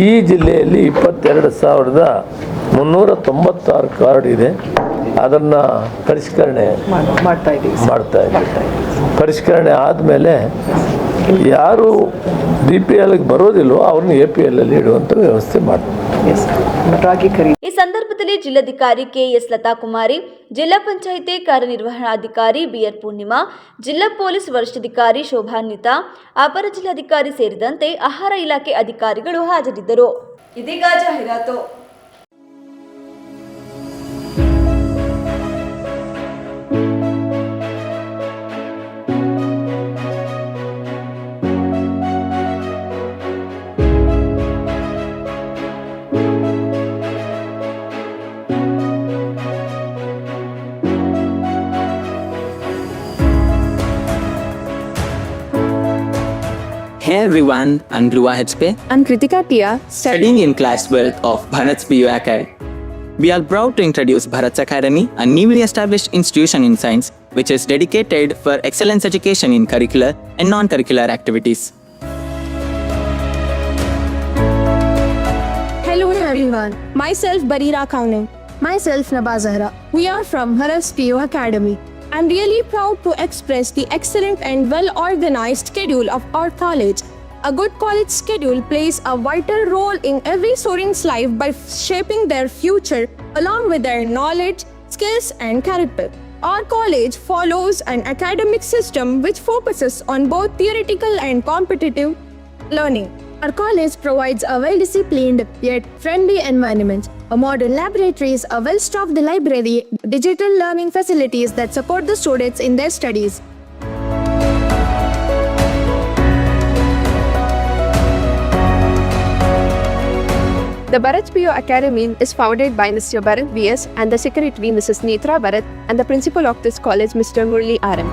ಈ ಜಿಲ್ಲೆಯಲ್ಲಿ 22,396 ಕಾರ್ಡ್ ಇದೆ. ಅದನ್ನು ಪರಿಷ್ಕರಣೆ ಮಾಡ್ತಾ ಇದ್ದೀವಿ. ಪರಿಷ್ಕರಣೆ ಆದಮೇಲೆ ಯಾರು BPLಗೆ ಬರೋದಿಲ್ವೋ ಅವ್ರನ್ನ APLಲ್ಲಿ ಇಡುವಂಥ ವ್ಯವಸ್ಥೆ ಮಾಡ್ತೀವಿ. ಈ ಸಂದರ್ಭದಲ್ಲಿ ಜಿಲ್ಲಾಧಿಕಾರಿ KS ಲತಾ ಕುಮಾರಿ, ಜಿಲ್ಲಾ ಪಂಚಾಯಿತಿ ಕಾರ್ಯನಿರ್ವಹಣಾಧಿಕಾರಿ BR ಪೂರ್ಣಿಮಾ, ಜಿಲ್ಲಾ ಪೊಲೀಸ್ ವರಿಷ್ಠಾಧಿಕಾರಿ ಶೋಭಾನ್ವಿತಾ, ಅಪರ ಜಿಲ್ಲಾಧಿಕಾರಿ ಸೇರಿದಂತೆ ಆಹಾರ ಇಲಾಖೆ ಅಧಿಕಾರಿಗಳು ಹಾಜರಿದ್ದರು. ಇದೀಗ ಜಾಹೀರಾತು. Hey everyone, I'm Dhruva HP, I'm Kritika Tia, studying in class 12 of Bharat's PU Academy. We are proud to introduce Bharat's Academy, a newly established institution in science which is dedicated for excellence education in curricular and non-curricular activities. Hello everyone, myself Barira Kaunin. Myself Naba Zahra. We are from Bharat's PU Academy. I'm really proud to express the excellent and well-organized schedule of our college. A good college schedule plays a vital role in every student's life by shaping their future along with their knowledge, skills, and character. Our college follows an academic system which focuses on both theoretical and competitive learning. Our college provides a well-disciplined yet friendly environment, a modern laboratories, a well-stocked library, digital learning facilities that support the students in their studies. The Bharat PU Academy is founded by Mr. Bharat VS and the secretary Mrs. Netra Bharat and the principal of this college Mr. Murli RM.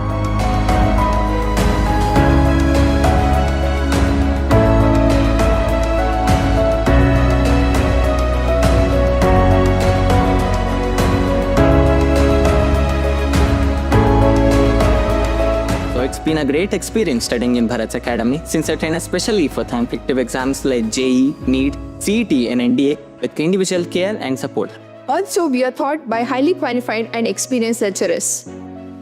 So it's been a great experience studying in Bharat's Academy since I train especially for competitive exams like JEE, NEET, CET and NDA with individual care and support. Also, we are taught by highly qualified and experienced lecturers.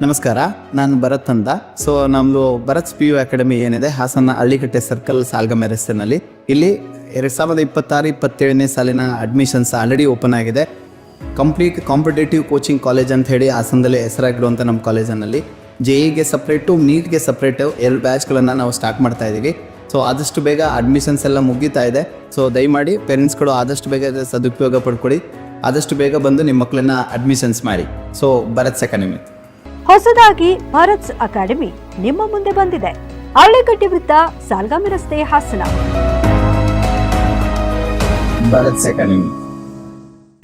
ನಮಸ್ಕಾರ, ನಾನು ಭರತ್ ಅಂತ. So ನಮ್ಮದು ಭರತ್ಸ್ PU academy ಏನಿದೆ Hassan ಹಳ್ಳಿಕಟ್ಟೆ circle ಸಾಲ್ಗಮೆ ರಸ್ತೆನಲ್ಲಿ, ಇಲ್ಲಿ 2026-27ನೇ ಸಾಲಿನ admissions already open ಆಗಿದೆ. Complete competitive coaching college ಅಂತ ಹೇಳಿ ಹಾಸನದಲ್ಲಿ ಹೆಸರಾಗಿರುವಂಥ ನಮ್ಮ ಕಾಲೇಜಿನಲ್ಲಿ JEEಗೆ ಸಪ್ರೇಟು, ನೀಟ್ಗೆ ಸಪ್ರೇಟು 2 ಬ್ಯಾಚ್ಗಳನ್ನು ನಾವು ಸ್ಟಾರ್ಟ್ ಮಾಡ್ತಾ ಇದ್ದೀವಿ. ಸೊ ಆದಷ್ಟು ಬೇಗ ಅಡ್ಮಿಷನ್ಸ್ ಎಲ್ಲ ಮುಗೀತಾ ಇದೆ. ಸೊ ದಯಮಾಡಿ ಪೇರೆಂಟ್ಸ್ಗಳು ಆದಷ್ಟು ಬೇಗ ಸದುಪಯೋಗ ಪಡ್ಕೊಳ್ಳಿ, ಆದಷ್ಟು ಬೇಗ ಬಂದು ನಿಮ್ಮ ಮಕ್ಕಳನ್ನ ಅಡ್ಮಿಷನ್ಸ್ ಮಾಡಿ. ಸೊ ಭರತ್ಸ್ ಅಕಾಡೆಮಿ ಹೊಸದಾಗಿ ಭಾರತ್ಸ್ ಅಕಾಡೆಮಿ ನಿಮ್ಮ ಮುಂದೆ ಬಂದಿದೆ. ಹಳ್ಳಿಕಟ್ಟಿ ವೃತ್ತ, ಸಾಲ್ಗಾಮಿ ರಸ್ತೆ, Hassan. Bharat's academy.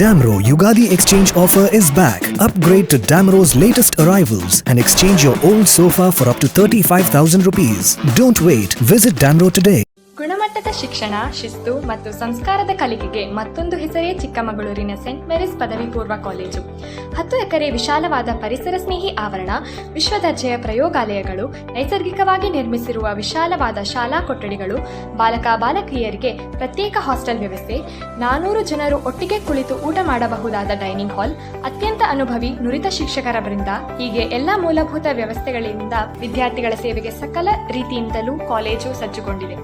Damro Yugadi Exchange offer is back. Upgrade to Damro's latest arrivals and exchange your old sofa for up to 35,000 rupees. Don't wait. Visit Damro today. ಗುಣಮಟ್ಟದ ಶಿಕ್ಷಣ, ಶಿಸ್ತು ಮತ್ತು ಸಂಸ್ಕಾರದ ಕಲಿಕೆಗೆ ಮತ್ತೊಂದು ಹೆಸರೇ ಚಿಕ್ಕಮಗಳೂರಿನ ಸೆಂಟ್ ಮೇರಿಸ್ ಪದವಿ ಪೂರ್ವ ಕಾಲೇಜು. 10 ಎಕರೆ ವಿಶಾಲವಾದ ಪರಿಸರ ಸ್ನೇಹಿ ಆವರಣ, ವಿಶ್ವದರ್ಜೆಯ ಪ್ರಯೋಗಾಲಯಗಳು, ನೈಸರ್ಗಿಕವಾಗಿ ನಿರ್ಮಿಸಿರುವ ವಿಶಾಲವಾದ ಶಾಲಾ ಕೊಠಡಿಗಳು, ಬಾಲಕ ಬಾಲಕಿಯರಿಗೆ ಪ್ರತ್ಯೇಕ ಹಾಸ್ಟೆಲ್ ವ್ಯವಸ್ಥೆ, 400 ಜನರು ಒಟ್ಟಿಗೆ ಕುಳಿತು ಊಟ ಮಾಡಬಹುದಾದ ಡೈನಿಂಗ್ ಹಾಲ್, ಅತ್ಯಂತ ಅನುಭವಿ ನುರಿತ ಶಿಕ್ಷಕರ ವೃಂದ, ಹೀಗೆ ಎಲ್ಲ ಮೂಲಭೂತ ವ್ಯವಸ್ಥೆಗಳಿಂದ ವಿದ್ಯಾರ್ಥಿಗಳ ಸೇವೆಗೆ ಸಕಲ ರೀತಿಯಿಂದಲೂ ಕಾಲೇಜು ಸಜ್ಜುಗೊಂಡಿದೆ.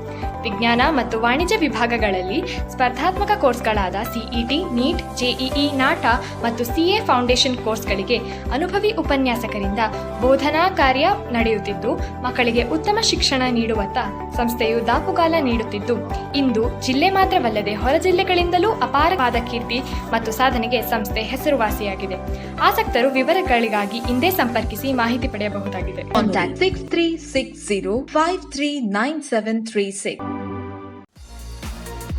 ವಿಜ್ಞಾನ ಮತ್ತು ವಾಣಿಜ್ಯ ವಿಭಾಗಗಳಲ್ಲಿ ಸ್ಪರ್ಧಾತ್ಮಕ ಕೋರ್ಸ್ಗಳಾದ CET, NEET, JEE, ನಾಟ ಮತ್ತು CA ಫೌಂಡೇಶನ್ ಕೋರ್ಸ್ಗಳಿಗೆ ಅನುಭವಿ ಉಪನ್ಯಾಸಕರಿಂದ ಬೋಧನಾ ಕಾರ್ಯ ನಡೆಯುತ್ತಿದ್ದು, ಮಕ್ಕಳಿಗೆ ಉತ್ತಮ ಶಿಕ್ಷಣ ನೀಡುವತ್ತ ಸಂಸ್ಥೆಯು ದಾಪುಗಾಲ ನೀಡುತ್ತಿದ್ದು, ಇಂದು ಜಿಲ್ಲೆ ಮಾತ್ರವಲ್ಲದೆ ಹೊರ ಜಿಲ್ಲೆಗಳಿಂದಲೂ ಅಪಾರವಾದ ಕೀರ್ತಿ ಮತ್ತು ಸಾಧನೆಗೆ ಸಂಸ್ಥೆ ಹೆಸರುವಾಸಿಯಾಗಿದೆ. ಆಸಕ್ತರು ವಿವರಗಳಿಗಾಗಿ ಹಿಂದೆ ಸಂಪರ್ಕಿಸಿ ಮಾಹಿತಿ ಪಡೆಯಬಹುದಾಗಿದೆ. ಕಾಂಟ್ಯಾಕ್ಟ್ 6360539736.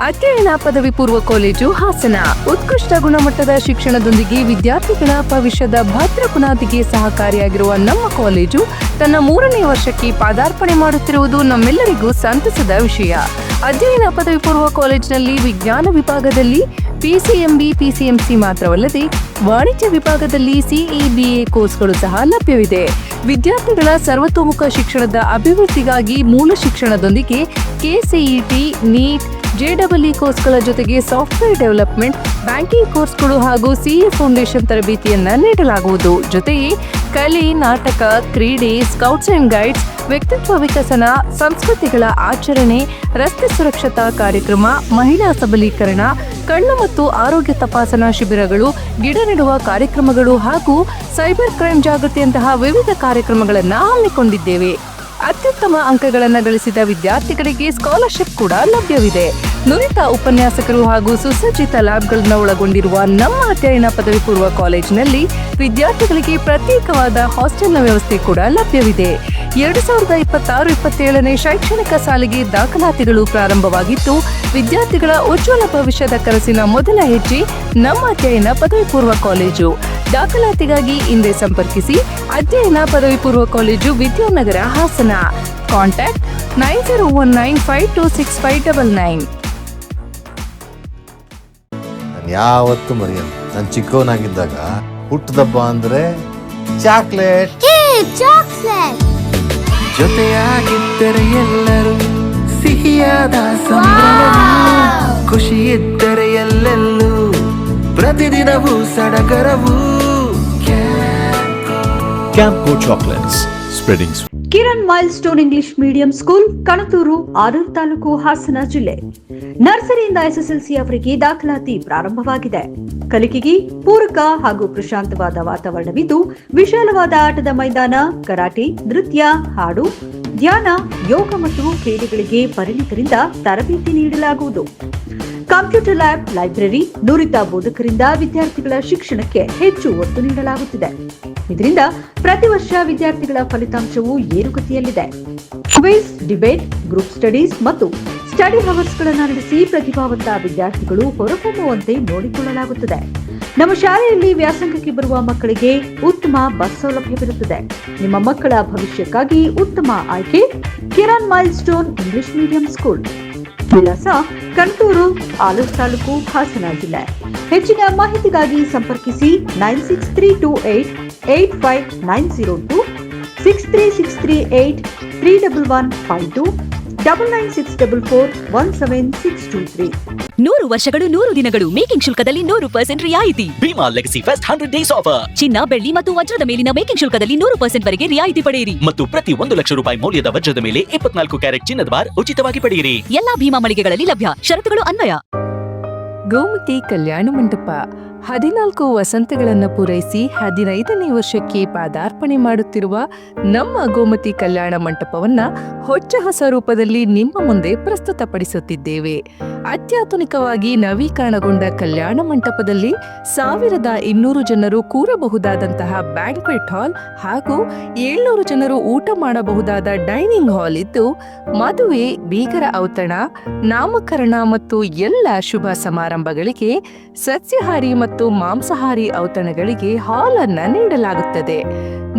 ಅಧ್ಯಯನ ಪದವಿ ಪೂರ್ವ ಕಾಲೇಜು ಹಾಸನ ಉತ್ಕೃಷ್ಟ ಗುಣಮಟ್ಟದ ಶಿಕ್ಷಣದೊಂದಿಗೆ ವಿದ್ಯಾರ್ಥಿಗಳ ಭವಿಷ್ಯದ ಭದ್ರ ಬುನಾದಿಗೆ ಸಹಕಾರಿಯಾಗಿರುವ ನಮ್ಮ ಕಾಲೇಜು ತನ್ನ 3ನೇ ವರ್ಷಕ್ಕೆ ಪಾದಾರ್ಪಣೆ ಮಾಡುತ್ತಿರುವುದು ನಮ್ಮೆಲ್ಲರಿಗೂ ಸಂತಸದ ವಿಷಯ. ಅಧ್ಯಯನ ಪದವಿ ಪೂರ್ವ ಕಾಲೇಜಿನಲ್ಲಿ ವಿಜ್ಞಾನ ವಿಭಾಗದಲ್ಲಿ PCMB, PCMC ಮಾತ್ರವಲ್ಲದೆ ವಾಣಿಜ್ಯ ವಿಭಾಗದಲ್ಲಿ CEBA ಕೋರ್ಸ್ಗಳು ಸಹ ಲಭ್ಯವಿದೆ. ವಿದ್ಯಾರ್ಥಿಗಳ ಸರ್ವತೋಮುಖ ಶಿಕ್ಷಣದ ಅಭಿವೃದ್ಧಿಗಾಗಿ ಮೂಲ ಶಿಕ್ಷಣದೊಂದಿಗೆ KCET, NEET, JEE ಕೋರ್ಸ್ಗಳ ಜೊತೆಗೆ ಸಾಫ್ಟ್ವೇರ್ ಡೆವಲಪ್ಮೆಂಟ್, ಬ್ಯಾಂಕಿಂಗ್ ಕೋರ್ಸ್ಗಳು ಹಾಗೂ CA ಫೌಂಡೇಶನ್ ತರಬೇತಿಯನ್ನ ನೀಡಲಾಗುವುದು. ಜೊತೆಗೆ ಕಲೆ, ನಾಟಕ, ಕ್ರೀಡೆ, ಸ್ಕೌಟ್ಸ್ ಅಂಡ್ ಗೈಡ್ಸ್, ವ್ಯಕ್ತಿತ್ವ ವಿಕಸನ, ಸಂಸ್ಕೃತಿಗಳ ಆಚರಣೆ, ರಸ್ತೆ ಸುರಕ್ಷತಾ ಕಾರ್ಯಕ್ರಮ, ಮಹಿಳಾ ಸಬಲೀಕರಣ, ಕಣ್ಣು ಮತ್ತು ಆರೋಗ್ಯ ತಪಾಸಣಾ ಶಿಬಿರಗಳು, ಗಿಡ ನೆಡುವ ಕಾರ್ಯಕ್ರಮಗಳು ಹಾಗೂ ಸೈಬರ್ ಕ್ರೈಮ್ ಜಾಗೃತಿಯಂತಹ ವಿವಿಧ ಕಾರ್ಯಕ್ರಮಗಳನ್ನು ಹಮ್ಮಿಕೊಂಡಿದ್ದೇವೆ. ಅತ್ಯುತ್ತಮ ಅಂಕಗಳನ್ನು ಗಳಿಸಿದ ವಿದ್ಯಾರ್ಥಿಗಳಿಗೆ ಸ್ಕಾಲರ್ಶಿಪ್ ಕೂಡ ಲಭ್ಯವಿದೆ. ನುರಿತ ಉಪನ್ಯಾಸಕರು ಹಾಗೂ ಸುಸಜ್ಜಿತ ಲ್ಯಾಬ್ಗಳನ್ನು ಒಳಗೊಂಡಿರುವ ನಮ್ಮ ಅಧ್ಯಯನ ಪದವಿ ಪೂರ್ವ ಕಾಲೇಜಿನಲ್ಲಿ ವಿದ್ಯಾರ್ಥಿಗಳಿಗೆ ಪ್ರತ್ಯೇಕವಾದ ಹಾಸ್ಟೆಲ್ನ ವ್ಯವಸ್ಥೆ ಕೂಡ ಲಭ್ಯವಿದೆ. 2026-27ನೇ ಶೈಕ್ಷಣಿಕ ಸಾಲಿಗೆ ದಾಖಲಾತಿಗಳು ಪ್ರಾರಂಭವಾಗಿದ್ದು, ವಿದ್ಯಾರ್ಥಿಗಳ ಉಜ್ವಲ ಭವಿಷ್ಯದ ಕನಸಿನ ಮೊದಲ ಹೆಜ್ಜೆ ನಮ್ಮ ಅಧ್ಯಯನ ಪದವಿ ಪೂರ್ವ ಕಾಲೇಜು. ದಾಖಲಾತಿಗಾಗಿ ಹಿಂದೆ ಸಂಪರ್ಕಿಸಿ. ಅಧ್ಯಯನ ಪದವಿ ಪೂರ್ವ ಕಾಲೇಜು, ವಿದ್ಯಾನಗರ, ಹಾಸನ. ಕಾಂಟ್ಯಾಕ್ಟ್ 9019526599. ನಾನು ಯಾವತ್ತೂ ಮರೆಯಲ್ಲ. ನಾನು ಚಿಕ್ಕವನಾಗಿದ್ದಾಗ ಹುಟ್ಟದಬ್ಬ ಅಂದ್ರೆ ಚಾಕ್ಲೇಟ್. ಜೊತೆಯಾಗಿದ್ದರೆ ಎಲ್ಲರೂ ಸಿಹಿಯಾದ ಸಂಭ್ರಮವು, ಖುಷಿ ಇದ್ದರೆ ಎಲ್ಲೆಲ್ಲೂ ಪ್ರತಿದಿನವೂ ಸಡಗರವು. Campco chocolates, spreading. Kiran milestone English medium school, Kanathur, Arur taluk, Hassan ಜಿಲ್ಲೆ. ನರ್ಸರಿಯಿಂದ SSLC ಅವರಿಗೆ ದಾಖಲಾತಿ ಪ್ರಾರಂಭವಾಗಿದೆ. ಕಲಿಕೆಗೆ ಪೂರಕ ಹಾಗೂ ಪ್ರಶಾಂತವಾದ ವಾತಾವರಣವಿದ್ದು, ವಿಶಾಲವಾದ ಆಟದ ಮೈದಾನ, ಕರಾಟೆ, ನೃತ್ಯ, ಹಾಡು, ಧ್ಯಾನ, ಯೋಗ ಮತ್ತು ಕ್ರೀಡೆಗಳಿಗೆ ಪರಿಣಿತರಿಂದ ತರಬೇತಿ ನೀಡಲಾಗುವುದು. ಕಂಪ್ಯೂಟರ್ ಲ್ಯಾಬ್, ಲೈಬ್ರರಿ, ನುರಿತ ಬೋಧಕರಿಂದ ವಿದ್ಯಾರ್ಥಿಗಳ ಶಿಕ್ಷಣಕ್ಕೆ ಹೆಚ್ಚು ಒತ್ತು ನೀಡಲಾಗುತ್ತಿದೆ. ಇದರಿಂದ ಪ್ರತಿ ವರ್ಷ ವಿದ್ಯಾರ್ಥಿಗಳ ಫಲಿತಾಂಶವು ಏರುಗತಿಯಲ್ಲಿದೆ. ಕ್ವಿಜ್, ಡಿಬೇಟ್, ಗ್ರೂಪ್ ಸ್ಟಡೀಸ್ ಮತ್ತು ಸ್ಟಡಿ ಅವರ್ಸ್ಗಳನ್ನು ನಡೆಸಿ ಪ್ರತಿಭಾವಂತ ವಿದ್ಯಾರ್ಥಿಗಳು ಹೊರಹೊಮ್ಮುವಂತೆ ನೋಡಿಕೊಳ್ಳಲಾಗುತ್ತದೆ. ನಮ್ಮ ಶಾಲೆಯಲ್ಲಿ ವ್ಯಾಸಂಗಕ್ಕೆ ಬರುವ ಮಕ್ಕಳಿಗೆ ಉತ್ತಮ ಬಸ್ ಸೌಲಭ್ಯವಿರುತ್ತದೆ. ನಿಮ್ಮ ಮಕ್ಕಳ ಭವಿಷ್ಯಕ್ಕಾಗಿ ಉತ್ತಮ ಆಯ್ಕೆ Kiran milestone English medium school. ವಿಳಾಸ ಕಣತೂರು, ಆಲೂರು ತಾಲೂಕು, ಹಾಸನ ಜಿಲ್ಲೆ. ಹೆಚ್ಚಿನ ಮಾಹಿತಿಗಾಗಿ ಸಂಪರ್ಕಿಸಿ 9632885902, 6363831152, 9964417623. 100 ವರ್ಷಗಳು 100 ದಿನಗಳು ಮೇಕಿಂಗ್ ಶುಲ್ಕದಲ್ಲಿ 100% ರಿಯಾಯಿತಿ. Bhima legacy fest 100 days offer. ಚಿನ್ನ, ಬೆಳ್ಳಿ ಮತ್ತು ವಜ್ರದ ಮೇಲಿನ ಮೇಕಿಂಗ್ ಶುಲ್ಕದಲ್ಲಿ 100% ವರೆಗೆ ರಿಯಾಯಿತಿ ಪಡೆಯಿರಿ. ಮತ್ತು ಪ್ರತಿ 1 ಲಕ್ಷ ರೂಪಾಯಿ ಮೌಲ್ಯದ ವಜ್ರದ ಮೇಲೆ 24 ಕ್ಯಾರೆಟ್ ಚಿನ್ನದ ಬಾರ್ ಉಚಿತವಾಗಿ ಪಡೆಯಿರಿ. ಎಲ್ಲಾ ಭೀಮಾ ಮಳಿಗೆಗಳಲ್ಲಿ ಲಭ್ಯ. ಷರತ್ತುಗಳು ಅನ್ವಯ. ಗೋಮತಿ ಕಲ್ಯಾಣ ಮಂಟಪ 14 ವಸಂತಗಳನ್ನು ಪೂರೈಸಿ 15ನೇ ವರ್ಷಕ್ಕೆ ಪಾದಾರ್ಪಣೆ ಮಾಡುತ್ತಿರುವ ನಮ್ಮ ಗೋಮತಿ ಕಲ್ಯಾಣ ಮಂಟಪವನ್ನ ಹೊಚ್ಚ ಹೊಸ ರೂಪದಲ್ಲಿ ನಿಮ್ಮ ಮುಂದೆ ಪ್ರಸ್ತುತಪಡಿಸುತ್ತಿದ್ದೇವೆ. ಅತ್ಯಾಧುನಿಕವಾಗಿ ನವೀಕರಣಗೊಂಡ ಕಲ್ಯಾಣ ಮಂಟಪದಲ್ಲಿ 1200 ಜನರು ಕೂರಬಹುದಾದಂತಹ ಬ್ಯಾಂಕ್ವೆಟ್ ಹಾಲ್ ಹಾಗೂ 700 ಜನರು ಊಟ ಮಾಡಬಹುದಾದ ಡೈನಿಂಗ್ ಹಾಲ್ ಇದ್ದು, ಮದುವೆ, ಬೀಗರ ಔತಣ, ನಾಮಕರಣ ಮತ್ತು ಎಲ್ಲ ಶುಭ ಸಮಾರಂಭಗಳಿಗೆ ಸಸ್ಯಾಹಾರಿ ಮತ್ತು ಮಾಂಸಾಹಾರಿ ಔತಣಗಳಿಗೆ ಹಾಲ್ ಅನ್ನು ನೀಡಲಾಗುತ್ತದೆ.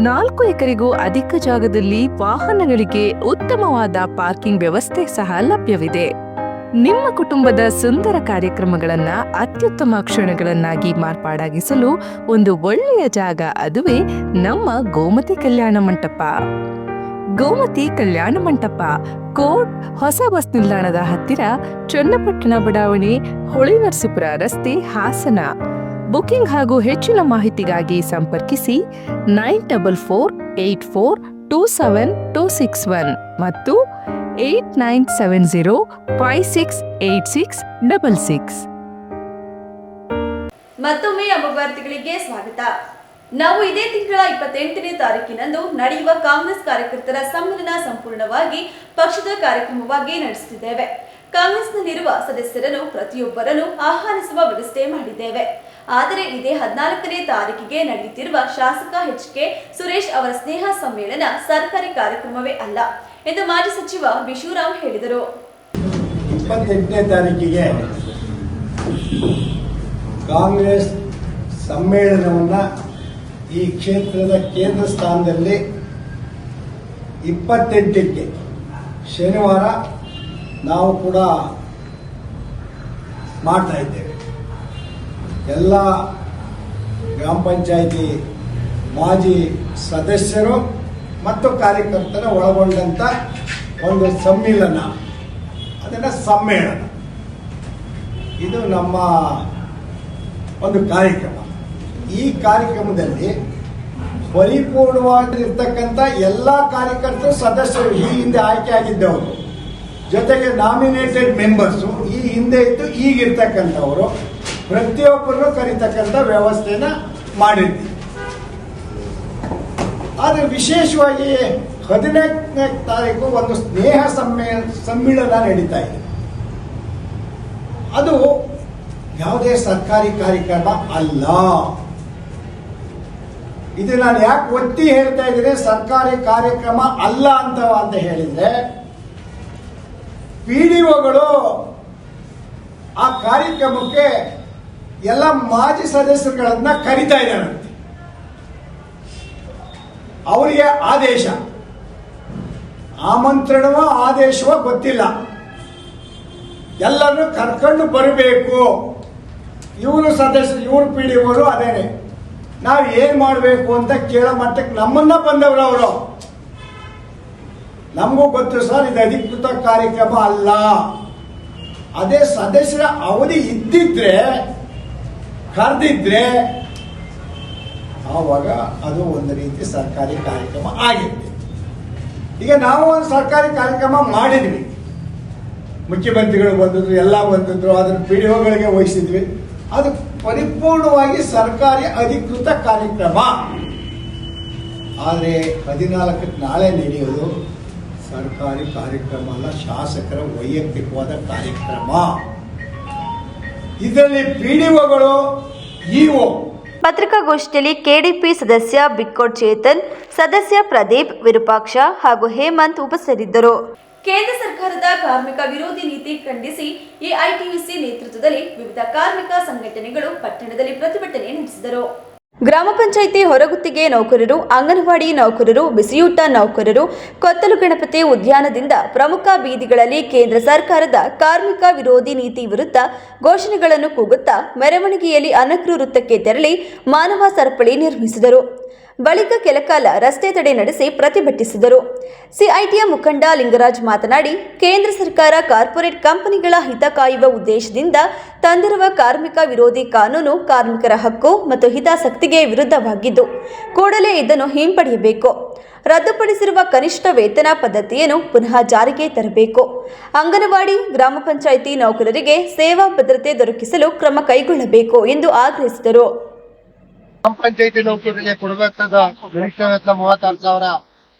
4 ಎಕರೆಗೂ ಅಧಿಕ ಜಾಗದಲ್ಲಿ ವಾಹನಗಳಿಗೆ ಉತ್ತಮವಾದ ಪಾರ್ಕಿಂಗ್ ವ್ಯವಸ್ಥೆ ಸಹ ಲಭ್ಯವಿದೆ. ನಿಮ್ಮ ಕುಟುಂಬದ ಸುಂದರ ಕಾರ್ಯಕ್ರಮಗಳನ್ನ ಅತ್ಯುತ್ತಮ ಕ್ಷಣಗಳನ್ನಾಗಿ ಮಾರ್ಪಾಡಾಗಿಸಲು ಒಂದು ಒಳ್ಳೆಯ ಜಾಗ, ಅದುವೇ ನಮ್ಮ ಗೋಮತಿ ಕಲ್ಯಾಣ ಮಂಟಪ. ಗೋಮತಿ ಕಲ್ಯಾಣ ಮಂಟಪ, ಕೋಟ್, ಹೊಸ ಬಸ್ ನಿಲ್ದಾಣದ ಹತ್ತಿರ, ಚನ್ನಪಟ್ಟಣ ಬಡಾವಣೆ, ಹೊಳೆನರಸೀಪುರ ರಸ್ತೆ, ಹಾಸನ. ಬುಕಿಂಗ್ ಹಾಗೂ ಹೆಚ್ಚಿನ ಮಾಹಿತಿಗಾಗಿ ಸಂಪರ್ಕಿಸಿ 9484272661 ಮತ್ತು 8970568666. ಮತ್ತೊಮ್ಮೆ ಅಮುವಾರ್ತಿಗಳಿಗೆ ಸ್ವಾಗತ. ನಾವು ಇದೇ ತಿಂಗಳ 28ನೇ ತಾರೀಕಿನಂದು ನಡೆಯುವ ಕಾಂಗ್ರೆಸ್ ಕಾರ್ಯಕರ್ತರ ಸಮ್ಮೇಳನ ಸಂಪೂರ್ಣವಾಗಿ ಪಕ್ಷದ ಕಾರ್ಯಕ್ರಮವಾಗಿ ನಡೆಸುತ್ತಿದ್ದೇವೆ. ಕಾಂಗ್ರೆಸ್ನಲ್ಲಿರುವ ಸದಸ್ಯರನ್ನು ಪ್ರತಿಯೊಬ್ಬರನ್ನು ಆಹ್ವಾನಿಸುವ ವ್ಯವಸ್ಥೆ ಮಾಡಿದ್ದೇವೆ. ಆದರೆ ಇದೇ 14ನೇ ತಾರೀಕಿಗೆ ನಡೆಯುತ್ತಿರುವ ಶಾಸಕ HK ಸುರೇಶ್ ಅವರ ಸ್ನೇಹ ಸಮ್ಮೇಳನ ಸರ್ಕಾರಿ ಕಾರ್ಯಕ್ರಮವೇ ಅಲ್ಲ ಎಂದು ಮಾಜಿ ಸಚಿವ ಬಿಶುರಾಮ್ ಹೇಳಿದರು. 28ನೇ ತಾರೀಕಿಗೆ ಕಾಂಗ್ರೆಸ್ ಸಮ್ಮೇಳನವನ್ನ ಈ ಕ್ಷೇತ್ರದ ಕೇಂದ್ರ ಸ್ಥಾನದಲ್ಲಿ 28ಕ್ಕೆ ಶನಿವಾರ ನಾವು ಕೂಡ ಮಾಡ್ತಾ ಇದ್ದೇವೆ. ಎಲ್ಲ ಗ್ರಾಮ ಪಂಚಾಯಿತಿ ಮಾಜಿ ಸದಸ್ಯರು ಮತ್ತು ಕಾರ್ಯಕರ್ತರ ಒಳಗೊಂಡಂತ ಒಂದು ಸಮ್ಮೇಳನ, ಅದನ್ನು ಸಮ್ಮೇಳನ, ಇದು ನಮ್ಮ ಒಂದು ಕಾರ್ಯಕ್ರಮ. ಈ ಕಾರ್ಯಕ್ರಮದಲ್ಲಿ ಪರಿಪೂರ್ಣವಾಗಿರ್ತಕ್ಕಂಥ ಎಲ್ಲ ಕಾರ್ಯಕರ್ತರು ಸದಸ್ಯರು, ಈ ಹಿಂದೆ ಆಯ್ಕೆ ಆಗಿದ್ದವರು, ಜೊತೆಗೆ ನಾಮಿನೇಟೆಡ್ ಮೆಂಬರ್ಸು, ಈ ಹಿಂದೆ ಇದ್ದು ಈಗಿರ್ತಕ್ಕಂಥವರು, ಪ್ರತಿಯೊಬ್ಬರನ್ನು ಕರೀತಕ್ಕಂಥ ವ್ಯವಸ್ಥೆನ ಮಾಡಿರ್ತೀವಿ. ಆದರೆ ವಿಶೇಷವಾಗಿ 14ನೇ ತಾರೀಕು ಒಂದು ಸ್ನೇಹ ಸಮ್ಮೇಳನ ನಡೀತಾ ಇದೆ. ಅದು ಯಾವುದೇ ಸರ್ಕಾರಿ ಕಾರ್ಯಕ್ರಮ ಅಲ್ಲ. ಇದು ನಾನು ಯಾಕೆ ಒತ್ತಿ ಹೇಳ್ತಾ ಇದ್ದೀನಿ ಸರ್ಕಾರಿ ಕಾರ್ಯಕ್ರಮ ಅಲ್ಲ ಅಂತ ಹೇಳಿದ್ರೆ, PDOಗಳು ಆ ಕಾರ್ಯಕ್ರಮಕ್ಕೆ ಎಲ್ಲ ಮಾಜಿ ಸದಸ್ಯರುಗಳನ್ನ ಕರೀತಾ ಇದ್ದಾರಂತೆ. ಅವರಿಗೆ ಆದೇಶ. ಆಮಂತ್ರಣವೋ ಆದೇಶವೋ ಗೊತ್ತಿಲ್ಲ. ಎಲ್ಲರನ್ನು ಕರ್ಕೊಂಡು ಬರಬೇಕು. ಇವರು ಸದಸ್ಯರು, ಇವರು PDOರು ಅದೇನೆ. ನಾವು ಏನು ಮಾಡಬೇಕು ಅಂತ ಕೇಳೋ ಮಟ್ಟಕ್ಕೆ ನಮ್ಮನ್ನ ಬಂದವರು ಅವರು. ನಮಗೂ ಗೊತ್ತು ಸರ್, ಇದು ಅಧಿಕೃತ ಕಾರ್ಯಕ್ರಮ ಅಲ್ಲ. ಅದೇ ಸದಸ್ಯರ ಅವಧಿ ಇದ್ದಿದ್ರೆ, ಕರೆದಿದ್ರೆ ಆವಾಗ ಅದು ಒಂದು ರೀತಿ ಸರ್ಕಾರಿ ಕಾರ್ಯಕ್ರಮ ಆಗಿತ್ತು. ಈಗ ನಾವು ಒಂದು ಸರ್ಕಾರಿ ಕಾರ್ಯಕ್ರಮ ಮಾಡಿದ್ವಿ, ಮುಖ್ಯಮಂತ್ರಿಗಳು ಬಂದಿದ್ರು, ಎಲ್ಲ ಬಂದಿದ್ರು, ಅದನ್ನು PDOಗಳಿಗೆ ವಹಿಸಿದ್ವಿ. ಅದು ಪರಿಪೂರ್ಣವಾಗಿ ಸರ್ಕಾರಿ ಅಧಿಕೃತ ಕಾರ್ಯಕ್ರಮ. ಆದರೆ 14ಕ್ಕೆ ನಾಳೆ ನಡೆಯೋದು ಸರ್ಕಾರಿ ಕಾರ್ಯಕ್ರಮ ಅಲ್ಲ, ಶಾಸಕರ ವೈಯಕ್ತಿಕವಾದ ಕಾರ್ಯಕ್ರಮ. ಇದರಲ್ಲಿ PDOಗಳು, EO. ಪತ್ರಿಕಾಗೋಷ್ಠಿಯಲ್ಲಿ ಕೆಡಿಪಿ ಸದಸ್ಯ ಬಿಕ್ಕೋಡ್ ಚೇತನ್, ಸದಸ್ಯ ಪ್ರದೀಪ್, ವಿರೂಪಾಕ್ಷ ಹಾಗೂ ಹೇಮಂತ್ ಉಪಸ್ಥಿತರಿದ್ದರು. ಕೇಂದ್ರ ಸರ್ಕಾರದ ಕಾರ್ಮಿಕ ವಿರೋಧಿ ನೀತಿ ಖಂಡಿಸಿ ಎಐಟಿಯುಸಿ ನೇತೃತ್ವದಲ್ಲಿ ವಿವಿಧ ಕಾರ್ಮಿಕ ಸಂಘಟನೆಗಳು ಪಟ್ಟಣದಲ್ಲಿ ಪ್ರತಿಭಟನೆ ನಡೆಸಿದರು. ಗ್ರಾಮ ಪಂಚಾಯಿತಿ ಹೊರಗುತ್ತಿಗೆ ನೌಕರರು, ಅಂಗನವಾಡಿ ನೌಕರರು, ಬಿಸಿಯೂಟ ನೌಕರರು, ಕೊತ್ತಲು ಗಣಪತಿ ಉದ್ಯಾನದಿಂದ ಪ್ರಮುಖ ಬೀದಿಗಳಲ್ಲಿ ಕೇಂದ್ರ ಸರ್ಕಾರದ ಕಾರ್ಮಿಕ ವಿರೋಧಿ ನೀತಿ ವಿರುದ್ಧ ಘೋಷಣೆಗಳನ್ನು ಕೂಗುತ್ತಾ ಮೆರವಣಿಗೆಯಲ್ಲಿ ಅನಕೃ ವೃತ್ತಕ್ಕೆ ತೆರಳಿ ಮಾನವ ಸರಪಳಿ ನಿರ್ಮಿಸಿದರು. ಬಳಿಕ ಕೆಲಕಾಲ ರಸ್ತೆ ತಡೆ ನಡೆಸಿ ಪ್ರತಿಭಟಿಸಿದರು. ಸಿಐಟಿಯ ಮುಖಂಡ ಲಿಂಗರಾಜ್ ಮಾತನಾಡಿ, ಕೇಂದ್ರ ಸರ್ಕಾರ ಕಾರ್ಪೊರೇಟ್ ಕಂಪನಿಗಳ ಹಿತ ಕಾಯುವ ಉದ್ದೇಶದಿಂದ ತಂದಿರುವ ಕಾರ್ಮಿಕ ವಿರೋಧಿ ಕಾನೂನು ಕಾರ್ಮಿಕರ ಹಕ್ಕು ಮತ್ತು ಹಿತಾಸಕ್ತಿಗೆ ವಿರುದ್ಧವಾಗಿದ್ದು, ಕೂಡಲೇ ಇದನ್ನು ಹಿಂಪಡೆಯಬೇಕು. ರದ್ದುಪಡಿಸಿರುವ ಕನಿಷ್ಠ ವೇತನ ಪದ್ಧತಿಯನ್ನು ಪುನಃ ಜಾರಿಗೆ ತರಬೇಕು. ಅಂಗನವಾಡಿ, ಗ್ರಾಮ ಪಂಚಾಯಿತಿ ನೌಕರರಿಗೆ ಸೇವಾ ಭದ್ರತೆ ದೊರಕಿಸಲು ಕ್ರಮ ಕೈಗೊಳ್ಳಬೇಕು ಎಂದು ಆಗ್ರಹಿಸಿದರು. ಗ್ರಾಮ ಪಂಚಾಯತಿ ನೌಕರರಿಗೆ ಕೊಡಬೇಕಾದ ಗರಿಷ್ಠ ವೇತನ 36,000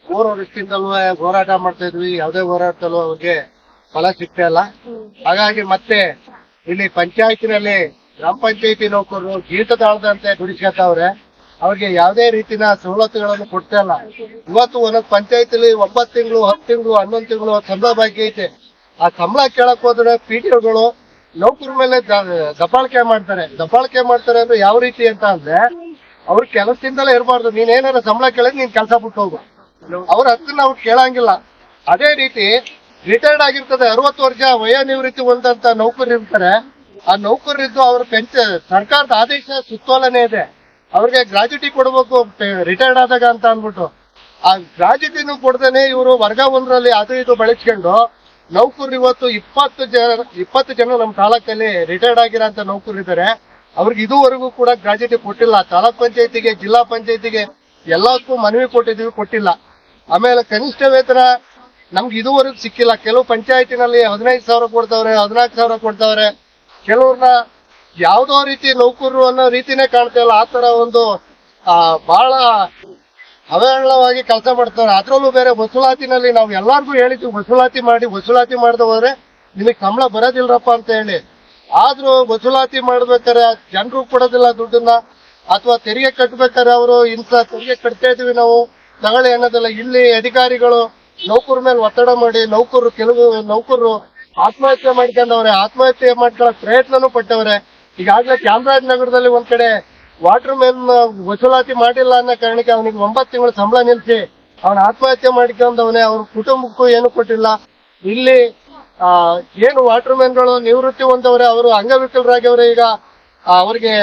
3 ವರ್ಷದಿಂದಲೂ ಹೋರಾಟ ಮಾಡ್ತಾ ಇದ್ವಿ. ಯಾವುದೇ ಹೋರಾಟದಲ್ಲೂ ಅವ್ರಿಗೆ ಫಲ ಸಿಗ್ತಾ ಇಲ್ಲ. ಹಾಗಾಗಿ ಮತ್ತೆ ಇಲ್ಲಿ ಪಂಚಾಯತಿನಲ್ಲಿ ಗ್ರಾಮ ಪಂಚಾಯತಿ ನೌಕರರು ಜೀತದಾಳದಂತೆ ದುಡಿಸ್ಕೊತಾವ್ರೆ. ಅವ್ರಿಗೆ ಯಾವುದೇ ರೀತಿನ ಸವಲತ್ತುಗಳನ್ನು ಕೊಡ್ತಾ ಇಲ್ಲ. ಇವತ್ತು ಒಂದೊಂದು ಪಂಚಾಯತಿಲಿ 9 ತಿಂಗಳು, 10 ತಿಂಗಳು, 11 ತಿಂಗಳು ಸಂಬಳ ಬಾಕಿ ಐತೆ. ಆ ಸಂಬಳ ಕೇಳಕ್ ಹೋದ್ರೆ PDOಗಳು ನೌಕರ ಮೇಲೆ ದಬ್ಬಾಳಿಕೆ ಮಾಡ್ತಾರೆ ಅಂದ್ರೆ ಯಾವ ರೀತಿ ಅಂತ ಅಂದ್ರೆ, ಅವ್ರ ಕೆಲಸದಿಂದಲೇ ಇರಬಾರ್ದು. ನೀನೇನಾರ ಸಂಬಳ ಕೇಳಿದ್ರೆ ನೀನ್ ಕೆಲಸ ಬಿಟ್ಟು ಹೋಗು. ಅವ್ರ ಹಕ್ಕನ್ನ ಅವ್ರು ಕೇಳಂಗಿಲ್ಲ. ಅದೇ ರೀತಿ ರಿಟೈರ್ಡ್ ಆಗಿರ್ತದೆ, 60 ವರ್ಷ ವಯೋನಿವೃತ್ತಿ ಹೊಂದಂತ ನೌಕರರು ಇರ್ತಾರೆ. ಆ ನೌಕರರಿದ್ದು ಅವ್ರ ಸರ್ಕಾರದ ಆದೇಶ ಸುತ್ತೋಲನೆ ಇದೆ, ಅವ್ರಿಗೆ ಗ್ರಾಜ್ಯುಟಿ ಕೊಡ್ಬೇಕು ರಿಟೈರ್ಡ್ ಆದಾಗ ಅಂತ ಅಂದ್ಬಿಟ್ಟು. ಆ ಗ್ರಾಜ್ಯುಟಿನೂ ಕೊಡ್ದೇನೆ ಇವರು ವರ್ಗ 1ರಲ್ಲಿ ಅದು ಇದು ಬಳಸ್ಕೊಂಡು ನೌಕರರು ಇವತ್ತು 20 ಜನ ನಮ್ಮ ತಾಲೂಕಲ್ಲಿ ರಿಟೈರ್ಡ್ ಆಗಿರೋಂತ ನೌಕರರು ಇದ್ದಾರೆ. ಅವ್ರಿಗೆ ಇದುವರೆಗೂ ಕೂಡ ಗ್ರಾಜ್ಯುಟಿ ಕೊಟ್ಟಿಲ್ಲ. ತಾಲೂಕ್ ಪಂಚಾಯತಿಗೆ, ಜಿಲ್ಲಾ ಪಂಚಾಯತಿಗೆ ಎಲ್ಲಕ್ಕೂ ಮನವಿ ಕೊಟ್ಟಿಲ್ಲ. ಆಮೇಲೆ ಕನಿಷ್ಠ ವೇತನ ನಮ್ಗೆ ಇದುವರೆಗೂ ಸಿಕ್ಕಿಲ್ಲ. ಕೆಲವು ಪಂಚಾಯತಿನಲ್ಲಿ 15,000 ಕೊಡ್ತಾವ್ರೆ, 14,000 ಕೊಡ್ತಾವ್ರೆ. ಕೆಲವ್ರನ್ನ ಯಾವ್ದೋ ರೀತಿ ನೌಕರರು ಅನ್ನೋ ರೀತಿನೇ ಕಾಣ್ತಾ ಇಲ್ಲ. ಆತರ ಒಂದು ಬಹಳ ಅವಹೇಳನವಾಗಿ ಕೆಲಸ ಮಾಡ್ತಾರೆ. ಅದ್ರಲ್ಲೂ ಬೇರೆ ವಸೂಲಾತಿನಲ್ಲಿ ನಾವು ಎಲ್ಲಾರ್ಗು ಹೇಳಿದ್ವಿ, ವಸೂಲಾತಿ ಮಾಡದೆ ಹೋದ್ರೆ ನಿಮಗೆ ಸಂಬಳ ಬರೋದಿಲ್ರಪ್ಪ ಅಂತ ಹೇಳಿ. ಆದ್ರೂ ವಸೂಲಾತಿ ಮಾಡ್ಬೇಕಾರೆ ಜನರು ಕೊಡೋದಿಲ್ಲ ದುಡ್ಡನ್ನ, ಅಥವಾ ತೆರಿಗೆ ಕಟ್ಬೇಕಾರೆ ಅವರು ಇಂಥ ತೆರಿಗೆ ಕಟ್ತಾ ಇದೀವಿ ನಾವು ತಗೊಳ್ಳಿ ಅನ್ನೋದಿಲ್ಲ. ಇಲ್ಲಿ ಅಧಿಕಾರಿಗಳು ನೌಕರ ಮೇಲೆ ಒತ್ತಡ ಮಾಡಿ ಕೆಲವು ನೌಕರರು ಆತ್ಮಹತ್ಯೆ ಮಾಡ್ಕೊಳ್ಳೋ ಪ್ರಯತ್ನನೂ ಪಟ್ಟವ್ರೆ. ಈಗಾಗಲೇ ಚಾಮರಾಜನಗರದಲ್ಲಿ ಒಂದ್ ಕಡೆ ವಾಟರ್ ಮ್ಯಾನ್ ವಸೂಲಾತಿ ಮಾಡಿಲ್ಲ ಅನ್ನೋ ಕಾರಣಕ್ಕೆ ಅವನಿಗೆ 9 ತಿಂಗಳು ಸಂಬಳ ನಿಲ್ಸಿ ಅವನ ಆತ್ಮಹತ್ಯೆ ಮಾಡ್ಕೊಂಡವನೇ. ಅವ್ರ ಕುಟುಂಬಕ್ಕೂ ಏನು ಕೊಟ್ಟಿಲ್ಲ. ಇಲ್ಲಿ ಏನು ವಾಟರ್ ಮ್ಯಾನ್ಗಳು ನಿವೃತ್ತಿ ಹೊಂದವ್ರೆ, ಅವರು ಅಂಗವಿಕಲರಾಗ್ಯವ್ರೆ. ಈಗ ಅವ್ರಿಗೆ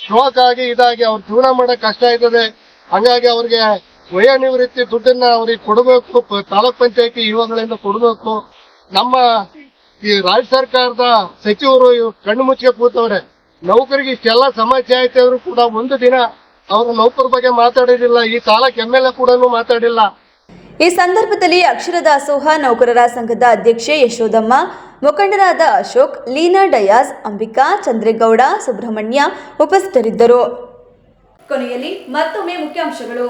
ಸ್ಟ್ರೋಕ್ ಆಗಿ ಇದಾಗಿ ಅವ್ರ ಜೀವನ ಮಾಡಕ್ ಕಷ್ಟ ಆಯ್ತದೆ. ಹಂಗಾಗಿ ಅವ್ರಿಗೆ ವಯೋ ನಿವೃತ್ತಿ ದುಡ್ಡನ್ನ ಅವ್ರಿಗೆ ಕೊಡಬೇಕು, ತಾಲೂಕ್ ಪಂಚಾಯತಿ ಇವುಗಳಿಂದ ಕೊಡಬೇಕು. ನಮ್ಮ ಈ ರಾಜ್ಯ ಸರ್ಕಾರದ ಸಚಿವರು ಕಣ್ಣು ಮುಚ್ಚಿಗೆ ಕೂತವ್ರೆ. ನೌಕರಿಗೆ ಇಷ್ಟೆಲ್ಲ ಸಮಸ್ಯೆ ಆಯ್ತಾದ್ರು ಕೂಡ ಒಂದು ದಿನ ಅವರು ನೌಕರ ಬಗ್ಗೆ ಮಾತಾಡಿದಿಲ್ಲ. ಈ ತಾಲೂಕ್ MLA ಕೂಡ ಮಾತಾಡಿಲ್ಲ. ಈ ಸಂದರ್ಭದಲ್ಲಿ ಅಕ್ಷರ ದಾಸೋಹ ನೌಕರರ ಸಂಘದ ಅಧ್ಯಕ್ಷೆ ಯಶೋದಮ್ಮ, ಮುಖಂಡರಾದ ಅಶೋಕ್, ಲೀನಾ ಡಯಾಸ್, ಅಂಬಿಕಾ, ಚಂದ್ರೇಗೌಡ, ಸುಬ್ರಹ್ಮಣ್ಯ ಉಪಸ್ಥಿತರಿದ್ದರು. ಕೊನೆಯಲ್ಲಿ ಮತ್ತೊಮ್ಮೆ ಮುಖ್ಯಾಂಶಗಳು.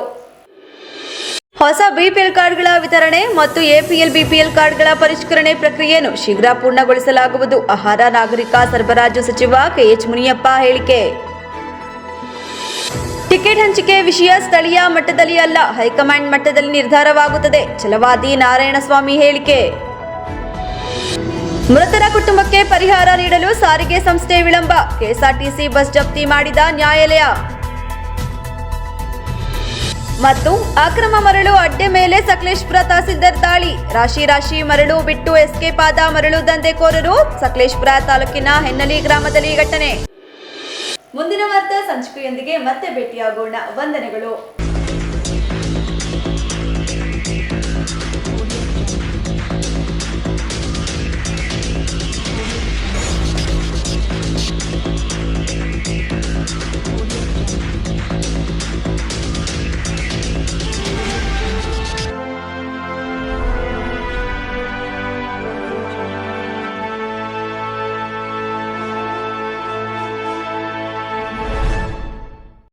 ಹೊಸ ಬಿಪಿಎಲ್ ಕಾರ್ಡ್ಗಳ ವಿತರಣೆ ಮತ್ತು ಎಪಿಎಲ್ ಬಿಪಿಎಲ್ ಕಾರ್ಡ್ಗಳ ಪರಿಷ್ಕರಣೆ ಪ್ರಕ್ರಿಯೆಯನ್ನು ಶೀಘ್ರ ಪೂರ್ಣಗೊಳಿಸಲಾಗುವುದು. ಆಹಾರ ನಾಗರಿಕ ಸರಬರಾಜು ಸಚಿವ KH ಮುನಿಯಪ್ಪ ಹೇಳಿಕೆ. ಟಿಕೆಟ್ ಹಂಚಿಕೆ ವಿಷಯ ಸ್ಥಳೀಯ ಮಟ್ಟದಲ್ಲಿ ಅಲ್ಲ, ಹೈಕಮಾಂಡ್ ಮಟ್ಟದಲ್ಲಿ ನಿರ್ಧಾರವಾಗುತ್ತದೆ. ಛಲವಾದಿ ನಾರಾಯಣಸ್ವಾಮಿ ಹೇಳಿಕೆ. ಮೃತರ ಕುಟುಂಬಕ್ಕೆ ಪರಿಹಾರ ನೀಡಲು ಸಾರಿಗೆ ಸಂಸ್ಥೆ ವಿಳಂಬ, ಕೆಎಸ್ಆರ್ಟಿಸಿ ಬಸ್ ಜಪ್ತಿ ಮಾಡಿದ ನ್ಯಾಯಾಲಯ. ಮತ್ತು ಅಕ್ರಮ ಮರಳು ಅಡ್ಡೆ ಮೇಲೆ ಸಕಲೇಶಪುರ ತಹಸೀಲ್ದಾರ್ ದಾಳಿ. ರಾಶಿ ಮರಳು ಬಿಟ್ಟು ಎಸ್ಕೇಪ್ ಆದ ಮರಳು ದಂಧೆಕೋರರು. ಸಕಲೇಶಪುರ ತಾಲೂಕಿನ ಹೆನ್ನಲಿ ಗ್ರಾಮದಲ್ಲಿ ಘಟನೆ. ಮುಂದಿನ ವಾರ್ತಾ ಸಂಚಿಕೆಯೊಂದಿಗೆ ಮತ್ತೆ ಭೇಟಿಯಾಗೋಣ. ವಂದನೆಗಳು.